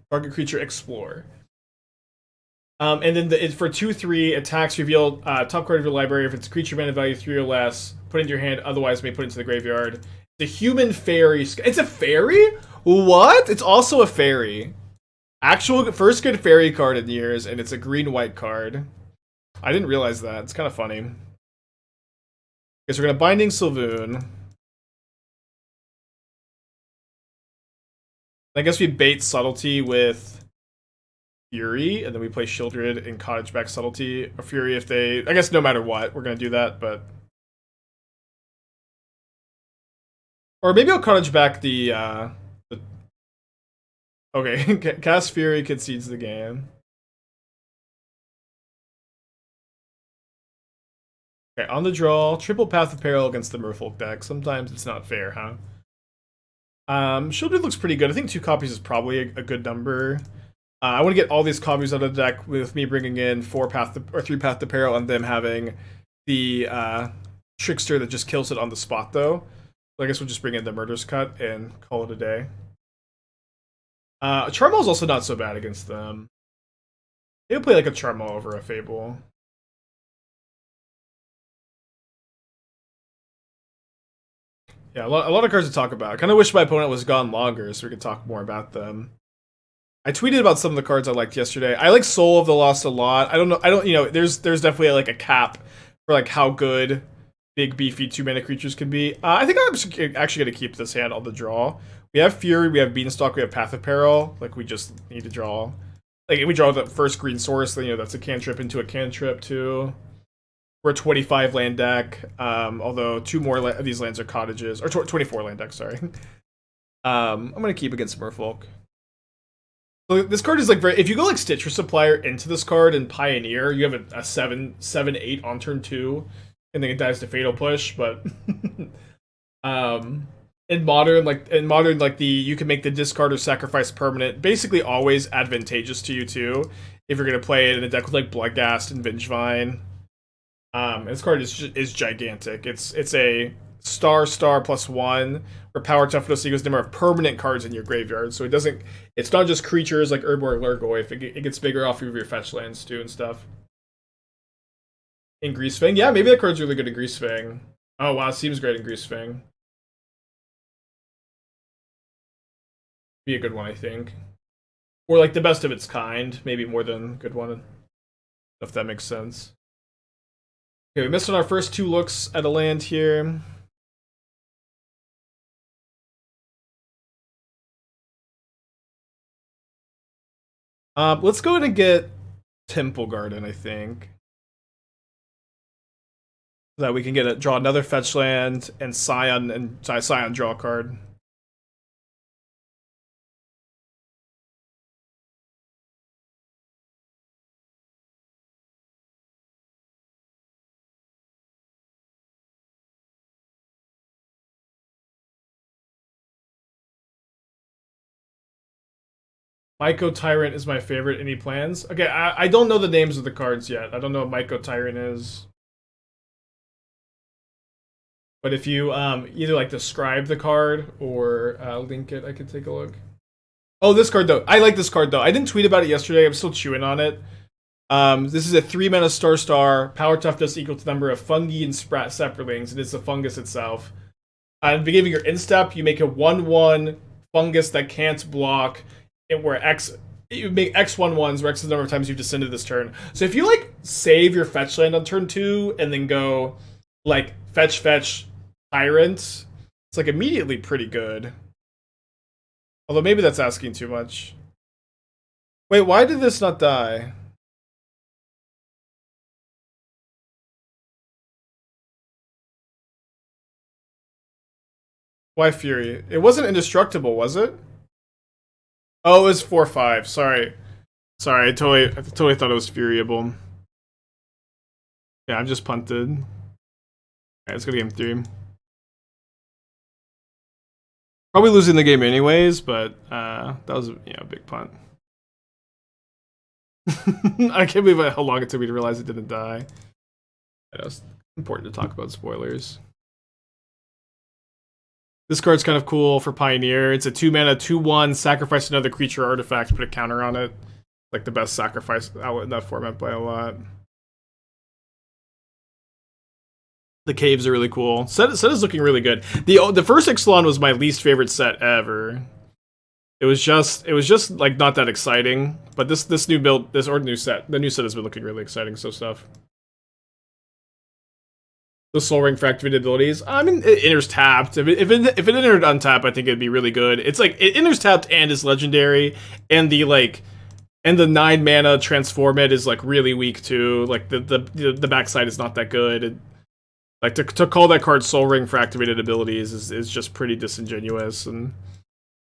Target creature explore. And then for 2/3 attacks, reveal top card of your library. If it's creature mana value 3 or less, put it into your hand. Otherwise, may put it into the graveyard. The human fairy. It's a fairy? What? It's also a fairy. Actual first good fairy card in years, and it's a green-white card. I didn't realize that. It's kind of funny. Okay, so we're gonna Binding Sylvoon. I guess we bait Subtlety with Fury, and then we play Sheoldred and Cottage back Subtlety or Fury if they... I guess no matter what, we're going to do that, but... Or maybe I'll Cottage back the Okay, cast Fury concedes the game. Okay, on the draw, triple Path of Peril against the Merfolk deck. Sometimes it's not fair, huh? Sheoldred looks pretty good. I think 2 copies is probably a good number. I want to get all these Kavus out of the deck with me bringing in 3 Path to Peril and them having the Trickster that just kills it on the spot, though. So I guess we'll just bring in the Murderous Cut and call it a day. Charmaw is also not so bad against them. They'll play like a Charmaw over a Fable. Yeah, a lot of cards to talk about. I kind of wish my opponent was gone longer so we could talk more about them. I tweeted about some of the cards I liked yesterday. I like Soul of the Lost a lot. I don't, you know, there's definitely like a cap for like how good big beefy 2-mana creatures can be. I think I'm actually going to keep this hand on the draw. We have Fury, we have Beanstalk, we have Path of Peril. Like, we just need to draw. Like, we draw the first green source, then, you know, that's a cantrip into a cantrip, too. We're a 25 land deck, although 2 more of these lands are cottages. Or 24 land deck, sorry. I'm going to keep against Merfolk. So this card is, like, very... If you go, like, Stitcher Supplier into this card and Pioneer, you have a 7/8 on turn 2, and then it dies to Fatal Push, but... In modern, like you can make the discard or sacrifice permanent basically always advantageous to you too if you're gonna play it in a deck with like Bloodghast and Vengevine. This card is gigantic. It's a star +1 where power toughness equals the number of permanent cards in your graveyard. So it's not just creatures like Urborg Lurgoyf. It gets bigger off of your fetch lands too and stuff. In Greasefang, yeah, maybe that card's really good in Greasefang. Oh wow, it seems great in Greasefang. Be a good one, I think. Or like the best of its kind, maybe more than good one, if that makes sense. Okay, we missed on our first 2 looks at a land here. Let's go ahead and get Temple Garden, I think. So that we can draw another fetch land and Scion draw a card. Myco Tyrant is my favorite. Any plans? Okay, I don't know the names of the cards yet. I don't know what Myco Tyrant is. But if you either like describe the card or link it, I could take a look. Oh, this card though. I like this card though. I didn't tweet about it yesterday. I'm still chewing on it. This is a 3-mana star. Power toughness equal to the number of fungi and saplings, and it's a fungus itself. At the beginning of your instep, you make a 1/1 fungus that can't block. You make X/1/1s, where X is the number of times you've descended this turn. So if you like save your fetch land on turn 2 and then go like fetch Tyrant, it's like immediately pretty good. Although maybe that's asking too much. Wait, why did this not die? Why Fury? It wasn't indestructible, was it? Oh, it was 4/5. Sorry, I totally thought it was Furyable. Yeah, I'm just punted. Alright, let's go to game 3. Probably losing the game anyways, but that was a big punt. I can't believe how long it took me to realize it didn't die. It was important to talk about spoilers. This card's kind of cool for Pioneer. It's a 2-mana, 2/1, sacrifice another creature or artifact, put a counter on it. Like the best sacrifice out in that format by a lot. The caves are really cool. Set is looking really good. The first Ixalan was my least favorite set ever. It was just like not that exciting. But the new set has been looking really exciting. So stuff. The Soul Ring for activated abilities. I mean, it enters tapped. If it entered untapped, I think it'd be really good. It's like it enters tapped and is legendary, and the 9-mana transform it is like really weak too. Like the backside is not that good. Like to call that card Soul Ring for activated abilities is just pretty disingenuous, and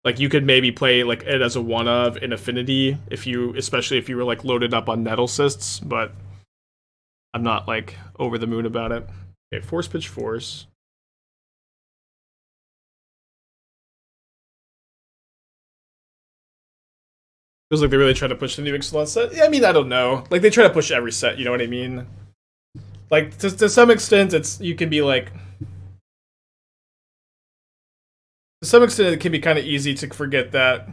like you could maybe play like it as a one of in Affinity especially if you were like loaded up on Nettle Cysts, but I'm not like over the moon about it. Okay, Force Pitch Force. Feels like they really try to push the new Ixalan set. Yeah, I mean, I don't know. Like, they try to push every set, you know what I mean? Like, to some extent, you can be like... To some extent, it can be kind of easy to forget that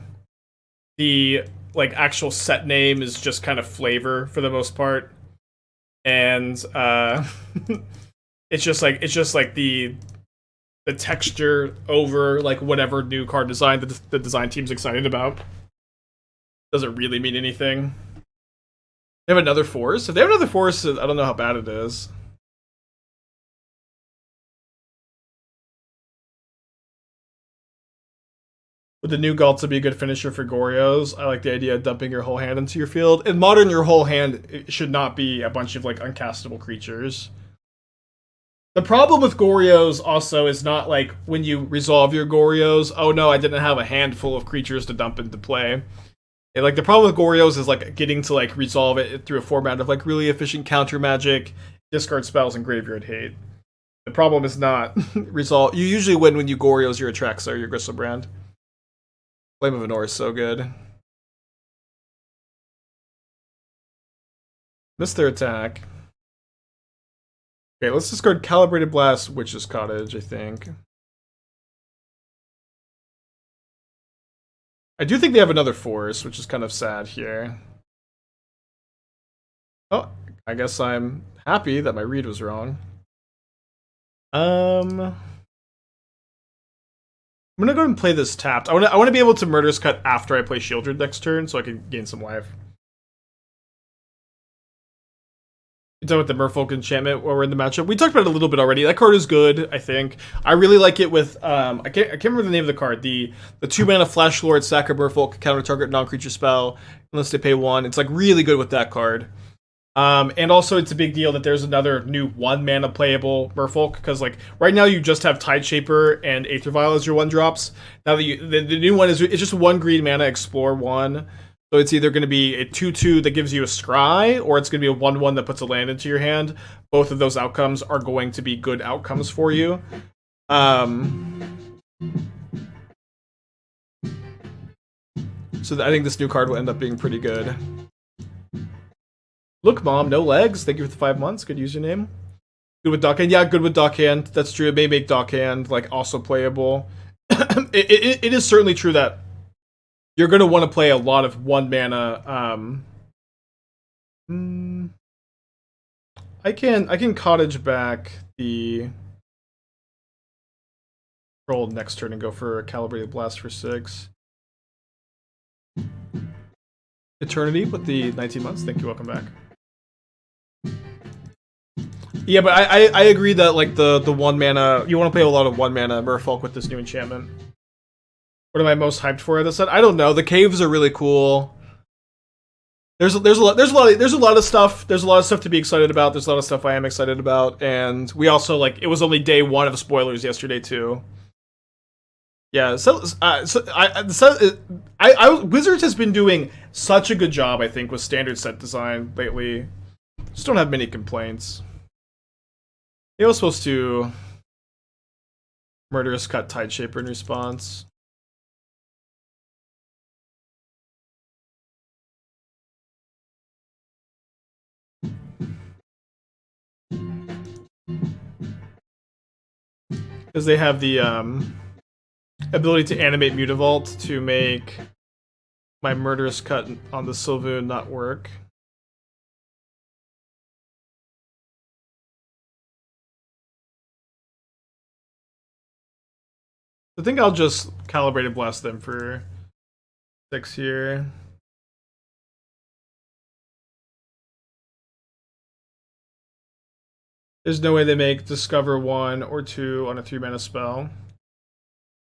the, like, actual set name is just kind of flavor for the most part. And, it's just like the texture over, like, whatever new card design the design team's excited about. Doesn't really mean anything. They have another force? If they have another force, I don't know how bad it is. Would the new Galta be a good finisher for Goryo's? I like the idea of dumping your whole hand into your field. In Modern, your whole hand should not be a bunch of, like, uncastable creatures. The problem with Goryo's also is not, like, when you resolve your Goryo's, oh no, I didn't have a handful of creatures to dump into play. And, like, the problem with Goryo's is, like, getting to, like, resolve it through a format of, like, really efficient counter magic, discard spells, and graveyard hate. The problem is not resolve. You usually win when you Goryo's your Atraxa or your Gristlebrand. Flame of Anor is so good. Missed their attack. Okay, let's discard Calibrated Blast, Witch's Cottage, I think. I do think they have another force, which is kind of sad here. Oh, I guess I'm happy that my read was wrong. I'm gonna go ahead and play this tapped. I want to be able to Murderous Cut after I play Sheoldred next turn, so I can gain some life. You talking about the Merfolk enchantment while we're in the matchup? We talked about it a little bit already. That card is good, I think. I really like it with I can't remember the name of the card. The 2-mana Flash Lord, sack a Merfolk, counter target non-creature spell unless they pay 1. It's like really good with that card. And also it's a big deal that there's another new 1-mana playable Merfolk, because like right now you just have Tideshaper and Aether Vial as your 1-drops. Now that the new one is it's just 1 green mana explore 1. So it's either going to be a 2/2 that gives you a scry, or it's going to be a 1/1 that puts a land into your hand. Both of those outcomes are going to be good outcomes for you. So I think this new card will end up being pretty good. Look, Mom, no legs. Thank you for the 5 months. Good username. Good with Dockhand. Yeah, good with Dockhand. That's true. It may make Dockhand like also playable. It is certainly true that you're going to want to play a lot of 1-mana. I can Cottage back the Troll next turn and go for a Calibrated Blast for 6. Eternity with the 19 months. Thank you. Welcome back. Yeah, but I agree that like the 1-mana, you want to play a lot of 1-mana Merfolk with this new enchantment. What am I most hyped for at this set? I don't know. The caves are really cool. There's a lot of stuff. There's a lot of stuff to be excited about. There's a lot of stuff I am excited about, and we also like it was only day 1 of spoilers yesterday too. Yeah, Wizards has been doing such a good job, I think, with standard set design lately. Just don't have many complaints. They were supposed to Murderous Cut Tideshaper in response. Because they have the ability to animate Mutavault to make my Murderous Cut on the Sylvan not work. I think I'll just Calibrated Blast them for 6 here. There's no way they make Discover 1 or 2 on a 3-mana spell.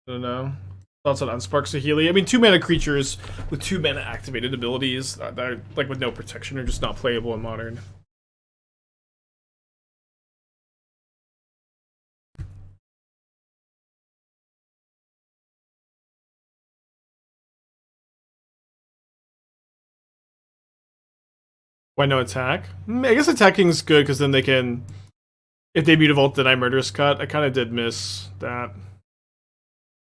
I don't know. Thoughts on Unspark Saheeli? I mean, 2-mana creatures with 2-mana activated abilities that are like with no protection are just not playable in Modern. Why no attack? I guess attacking is good because then they can, if they Mutavault, then I Murderous Cut. I kind of did miss that.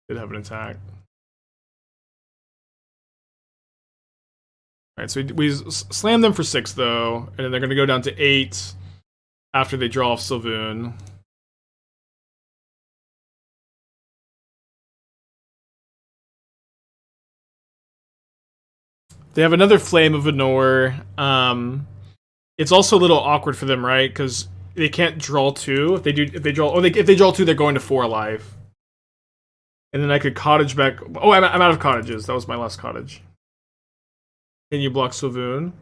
Did have an attack. Alright, so we slam them for 6, though, and then they're going to go down to 8 after they draw off Sylvoon. They have another Flame of Anor. It's also a little awkward for them, right? Because they can't draw 2. If they draw 2, they're going to 4 life. And then I could Cottage back. Oh, I'm out of cottages. That was my last cottage. Can you block Sylvoon?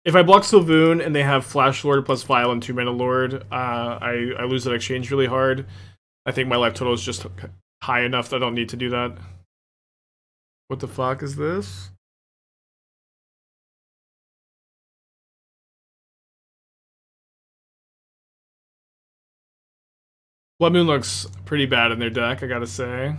If I block Sylvoon and they have Flash Lord plus Vial and 2-mana Lord, I lose that exchange really hard. I think my life total is just high enough that I don't need to do that. What the fuck is this? Blood Moon looks pretty bad in their deck, I gotta say.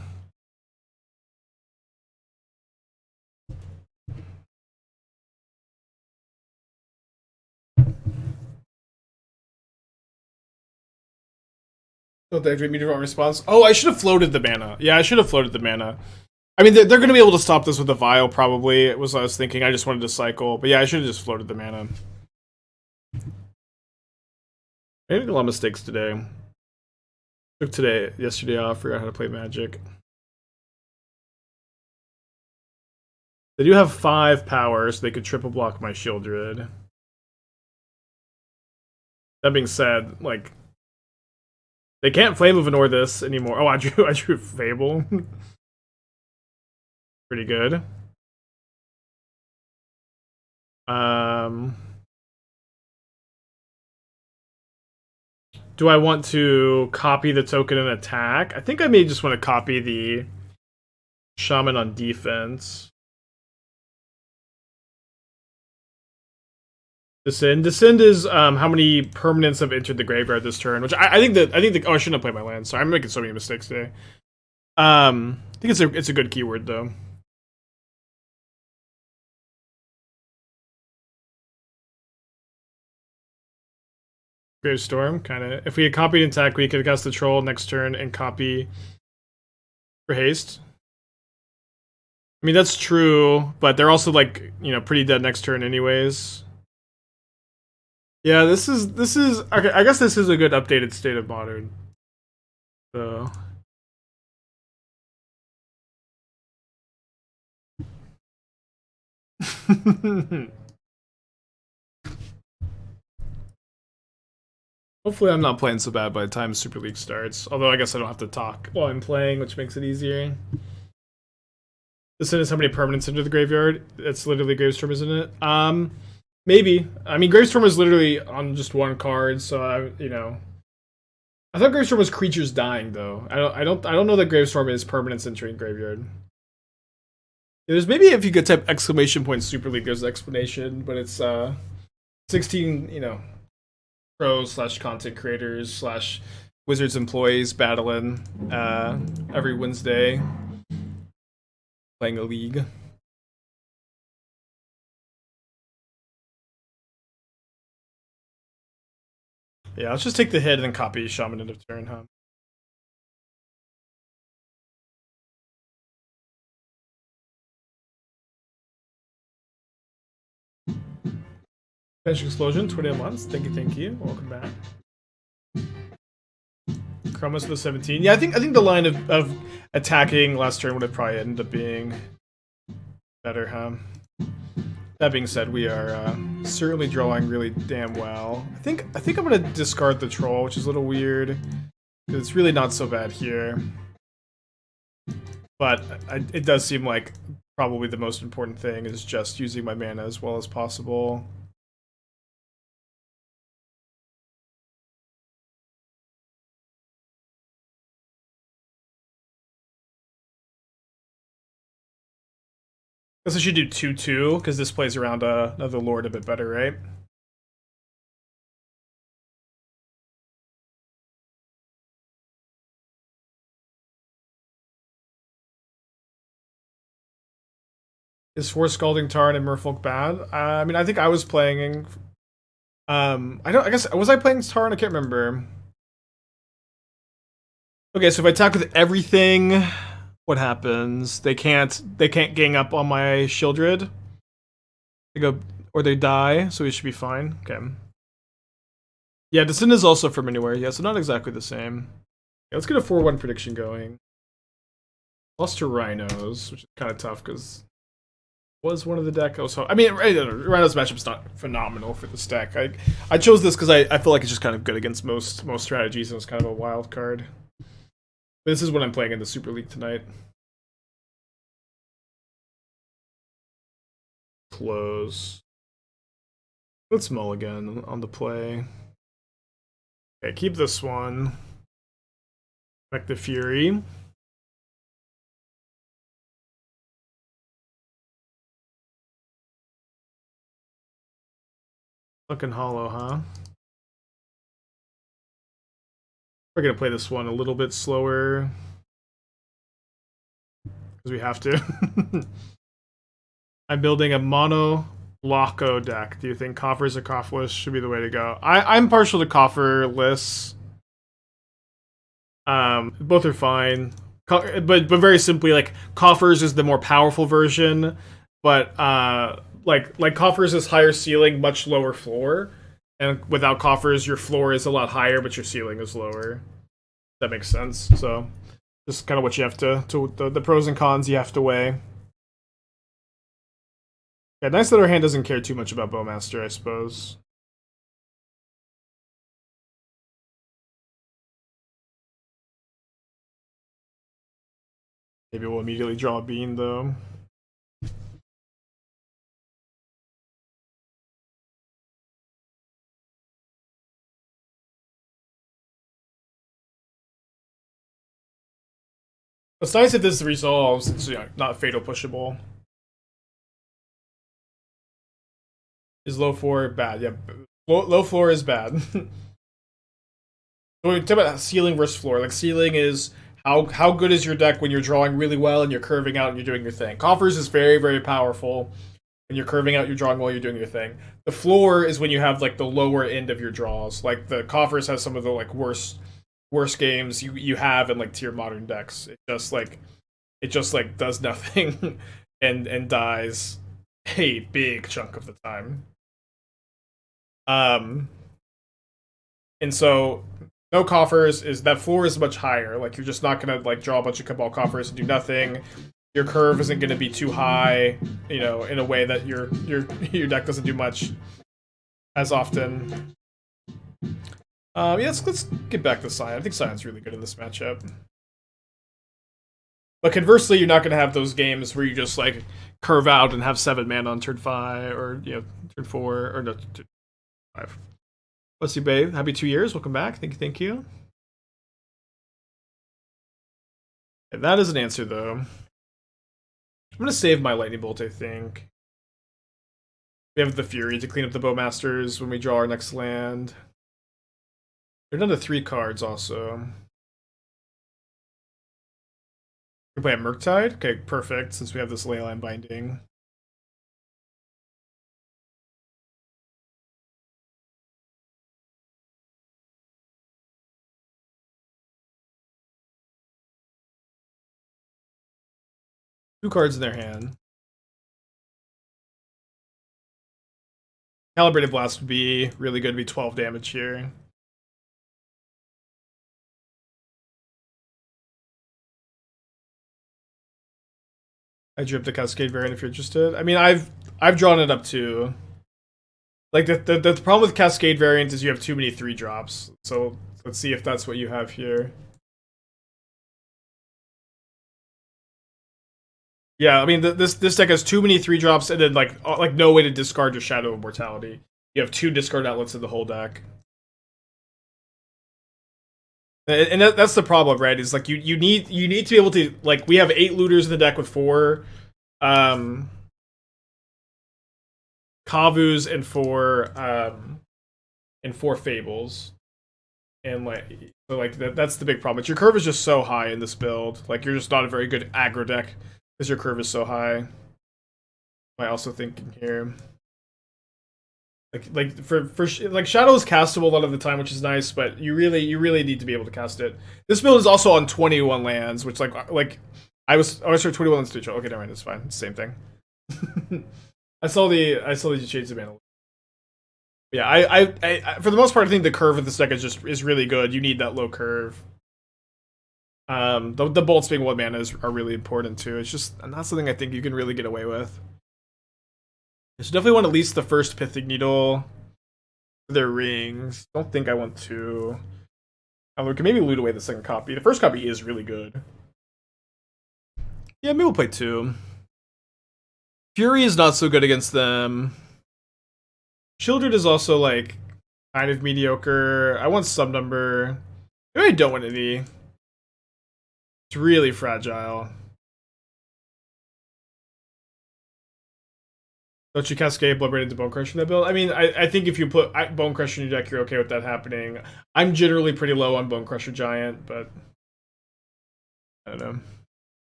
Oh, they agreed me to response. Oh, I should have floated the mana. Yeah, I should have floated the mana. I mean, they're going to be able to stop this with a Vial, probably. It was what I was thinking. I just wanted to cycle. But yeah, I should have just floated the mana. I made a lot of mistakes today. Took yesterday off, forgot how to play Magic. They do have 5 power, so they could triple block my Sheoldred. That being said, like, they can't Flame of Anor this anymore. Oh, I drew Fable. Pretty good. Do I want to copy the token and attack? I think I may just want to copy the Shaman on defense. Descend. Descend is how many permanents have entered the graveyard this turn, which I think oh, I shouldn't have played my land. Sorry, I'm making so many mistakes today. I think it's a good keyword though. Gravestorm, kind of. If we had copied and attack, we could cast the troll next turn and copy for haste. I mean, that's true, but they're also like, you know, pretty dead next turn anyways. Yeah, this is okay. I guess this is a good updated State of Modern. So. Hopefully I'm not playing so bad by the time Super League starts. Although I guess I don't have to talk while I'm playing, which makes it easier. This is how many permanents into the graveyard. That's literally Gravestorm, isn't it? Maybe. I mean, Gravestorm is literally on just 1 card, so you know. I thought Gravestorm was creatures dying, though. I don't know that Gravestorm is permanents entering graveyard. There's maybe if you could type ! Super League, there's an explanation, but it's 16, you know, pros / content creators / Wizards employees battling every Wednesday, playing a league. Yeah, let's just take the hit and then copy Shaman end of turn, huh? Bench Explosion, 20 months. Thank you. Welcome back. Chromas for the 17. Yeah, I think the line of attacking last turn would have probably ended up being better, huh? That being said, we are certainly drawing really damn well. I think I'm gonna discard the troll, which is a little weird. It's really not so bad here. But it does seem like probably the most important thing is just using my mana as well as possible. I guess I should do 2/2, because this plays around another lord a bit better, right? Is 4 Scalding Tarn and Merfolk bad? I mean, I think I was playing... I guess, was I playing Tarn? I can't remember. Okay, so if I attack with everything... What happens? They can't gang up on my Sheoldred. They go, or they die, so we should be fine. Okay. Yeah, Descent is also from anywhere. Yeah, so not exactly the same. Yeah, let's get a 4-1 prediction going. Lost to Rhinos, which is kind of tough because was one of the deck. I mean, Rhinos matchup's not phenomenal for this deck. I chose this because I feel like it's just kind of good against most strategies, and it's kind of a wild card. But this is what I'm playing in the Super League tonight. Close. Let's mulligan on the play. Okay, keep this one. Back the Fury. Looking hollow, huh? We're gonna play this one a little bit slower. Because we have to. I'm building a mono Loco deck. Do you think coffers or coffless should be the way to go? I'm partial to cofferless. Both are fine. But very simply, like, coffers is the more powerful version, but like coffers is higher ceiling, much lower floor, and without coffers, your floor is a lot higher, but your ceiling is lower. That makes sense. So, just kind of what you have to the pros and cons you have to weigh. Yeah, nice that our hand doesn't care too much about Bowmaster, I suppose. Maybe we'll immediately draw a bean, though. It's nice if this resolves. It's not fatal pushable. Is low floor bad? Yeah, low floor is bad. So we talk about ceiling versus floor. Like, ceiling is how good is your deck when you're drawing really well and you're curving out and you're doing your thing. Coffers is very, very powerful. When you're curving out, you're drawing well, you're doing your thing. The floor is when you have like the lower end of your draws. Like, the coffers has some of the like worst games you have in like tier modern decks. It just like does nothing and dies a big chunk of the time. And so no coffers is that floor is much higher. Like, you're just not gonna like draw a bunch of Cabal coffers and do nothing. Your curve isn't gonna be too high, you know, in a way that your deck doesn't do much as often. Yeah, let's get back to Scion. I think Scion's really good in this matchup. But conversely, you're not going to have those games where you just like curve out and have 7 mana on turn 5 or turn 4 or no turn 5. Let's see, babe. Happy 2 years. Welcome back. Thank you. And that is an answer, though. I'm going to save my Lightning Bolt, I think. We have the Fury to clean up the Bowmasters when we draw our next land. They're down to 3 cards, also. We play a Murktide? Okay, perfect, since we have this Leyline Binding. Two cards in their hand. Calibrated Blast would be really good, to be 12 damage here. I drew up the Cascade variant if you're interested. I mean, I've drawn it up too. Like, the problem with Cascade variant is you have too many 3-drops. So let's see if that's what you have here. Yeah, I mean, this deck has too many 3-drops and then like no way to discard your Shadow of Mortality. You have 2 discard outlets in the whole deck. And that's the problem, right? Is like you need to be able to, like, we have 8 looters in the deck with 4 Kavus and 4 Fables. And that's the big problem. But your curve is just so high in this build. Like, you're just not a very good aggro deck because your curve is so high. Am I also thinking here? Like Shadow is castable a lot of the time, which is nice, but you really need to be able to cast it. This build is also on 21 lands, which I was for 21 lands to each other. Okay, never mind, it's fine. It's the same thing. I saw the Shades of Mana. Yeah, I for the most part I think the curve of this deck is really good. You need that low curve. The bolts being 1 mana are really important too. It's just not something I think you can really get away with. So definitely want at least the first Pithing Needle for their rings. Don't think I want to. We can maybe loot away the second copy. The first copy is really good. Yeah, maybe we'll play 2. Fury is not so good against them. Sheoldred is also like kind of mediocre. I want some number. I really don't want any. It's really fragile. Don't you cascade Blood into Bone Crusher in that build? I mean, I think if you put Bone Crusher in your deck, you're okay with that happening. I'm generally pretty low on Bone Crusher Giant, but I don't know.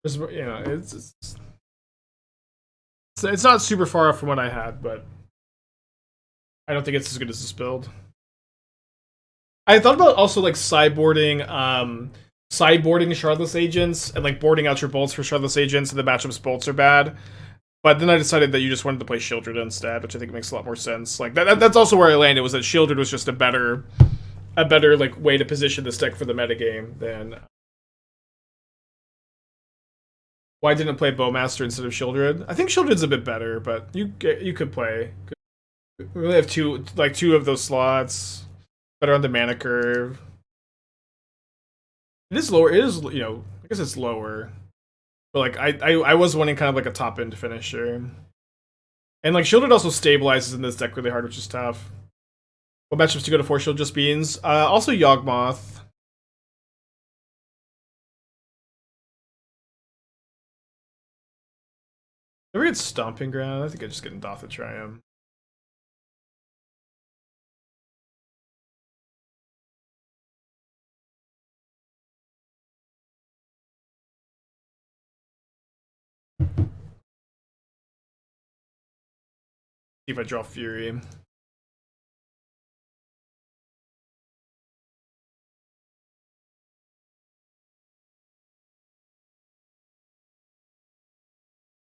There's, you know, it's not super far off from what I had, but I don't think it's as good as this build. I thought about also like sideboarding Shardless Agents and like boarding out your bolts for Shardless Agents, and the matchup's bolts are bad. But then I decided that you just wanted to play Sheoldred instead, which I think makes a lot more sense. Like that's also where I landed, was that Sheoldred was just a better like way to position this deck for the metagame than. Why didn't I play Bowmaster instead of Sheoldred? I think Sheoldred's a bit better, but you could play. We really have two of those slots. Better on the mana curve. It is lower. It is, you know, I guess it's lower. But like I was wanting kind of like a top end finisher. And like Sheoldred also stabilizes in this deck really hard, which is tough. What matchups to go to for Shield Just Beans? Also Yawgmoth. Never get Stomping Ground. I think I just get Indatha Triome. See if I draw Fury.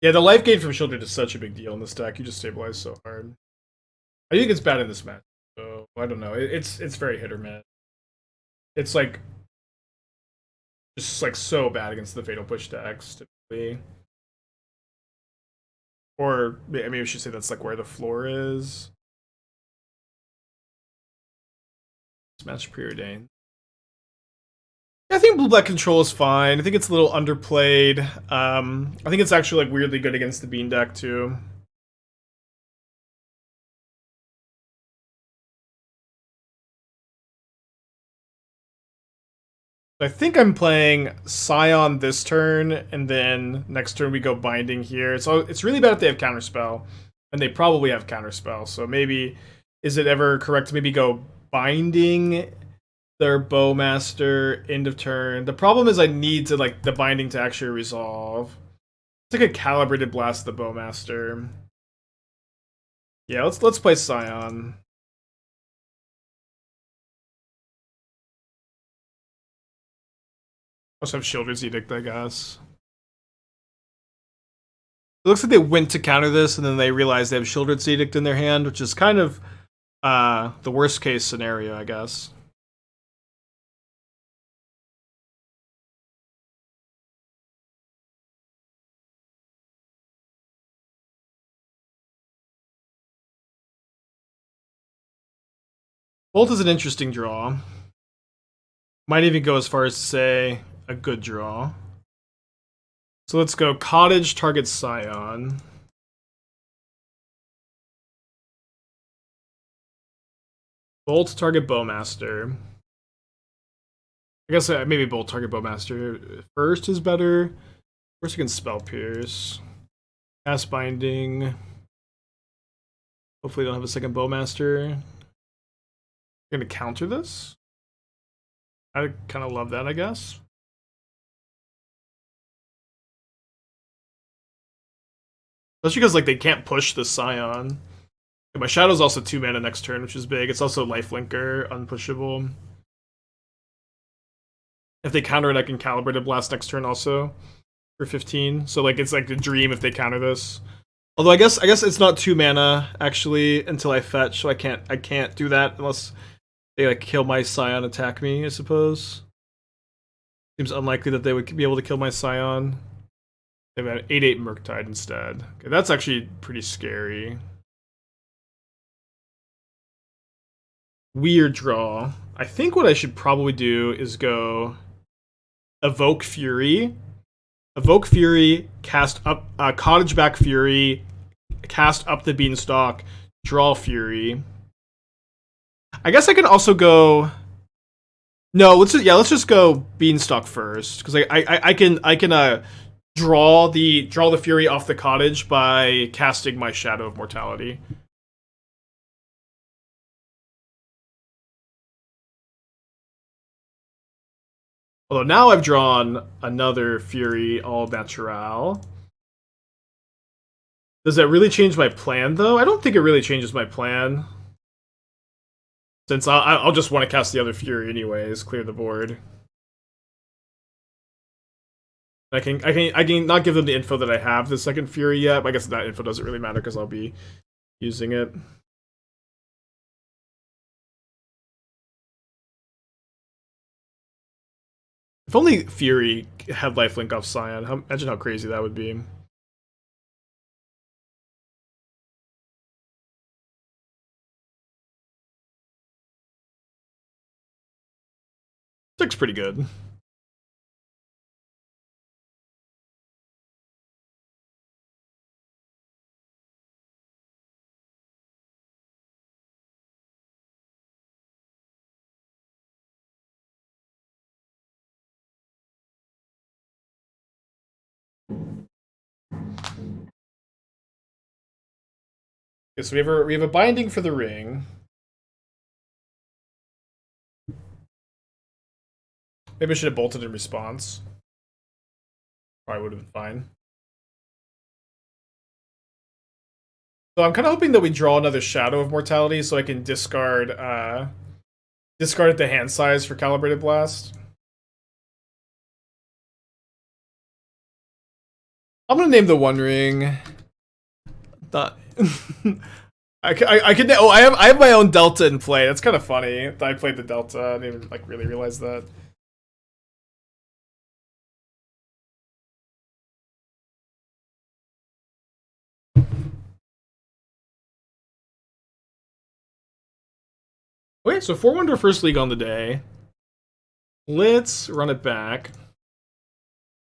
Yeah, the life gain from Sheoldred is such a big deal in this deck. You just stabilize so hard. I think it's bad in this match, so I don't know. It's very hit or miss. It's like just like so bad against the Fatal Push decks typically. Or maybe we should say that's like where the floor is. Match preordained. I think Blue Black Control is fine. I think it's a little underplayed. I think it's actually like weirdly good against the Bean deck too. I think I'm playing Scion this turn, and then next turn we go Binding here. So it's really bad if they have Counterspell, and they probably have Counterspell. So maybe, is it ever correct to maybe go Binding their Bowmaster end of turn? The problem is I need to like the Binding to actually resolve. It's like a Calibrated Blast the Bowmaster. Yeah, let's play Scion. Also have Sheoldred's Edict, I guess. It looks like they went to counter this, and then they realized they have Sheoldred's Edict in their hand, which is kind of the worst case scenario, I guess. Bolt is an interesting draw. Might even go as far as to say a good draw. So let's go Cottage targets Scion. Bolt target Bowmaster. I guess maybe Bolt target Bowmaster first is better. First against Spell Pierce. Cast Binding. Hopefully don't have a second Bowmaster. You're gonna counter this? I kind of love that, I guess. Especially because like they can't push the Scion. And my Shadow's also 2 mana next turn, which is big. It's also lifelinker, unpushable. If they counter it, I can Calibrated Blast next turn also for 15. So like it's like the dream if they counter this. Although I guess it's not 2 mana actually until I fetch, so I can't do that unless they like kill my Scion, attack me, I suppose. Seems unlikely that they would be able to kill my Scion. They have an 8/8 Murktide instead. Okay, that's actually pretty scary. Weird draw. I think what I should probably do is go Evoke Fury. Evoke Fury, cast up Cottage back Fury, cast Up the Beanstalk, draw Fury. I guess I can also go. No, let's just go Beanstalk first because I can draw the Fury off the Cottage by casting my Shadow of Mortality. Although now I've drawn another Fury all natural. Does that really change my plan, though? I don't think it really changes my plan. Since I'll just want to cast the other Fury anyways, clear the board. I can not give them the info that I have the second Fury yet, but I guess that info doesn't really matter because I'll be using it. If only Fury had lifelink off Scion, imagine how crazy that would be. Looks pretty good. Okay, so we have a binding for the ring. Maybe I should have bolted in response. Probably would have been fine. So I'm kind of hoping that we draw another Shadow of Mortality so I can discard at the hand size for Calibrated Blast. I'm gonna name the One Ring. I can. Oh, I have my own Delta in play. That's kind of funny. I played the Delta. I didn't even like really realize that. Okay, so 4-1 first league on the day. Let's run it back.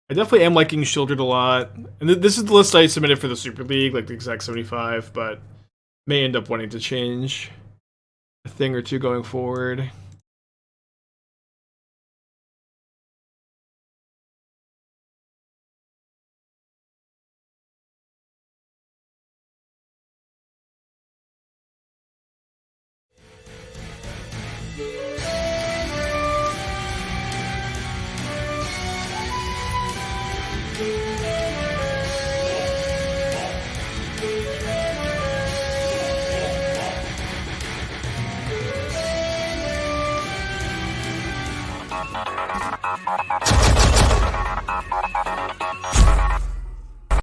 I definitely am liking Sheoldred a lot. And this is the list I submitted for the Super League, like the exact 75, but may end up wanting to change a thing or two going forward.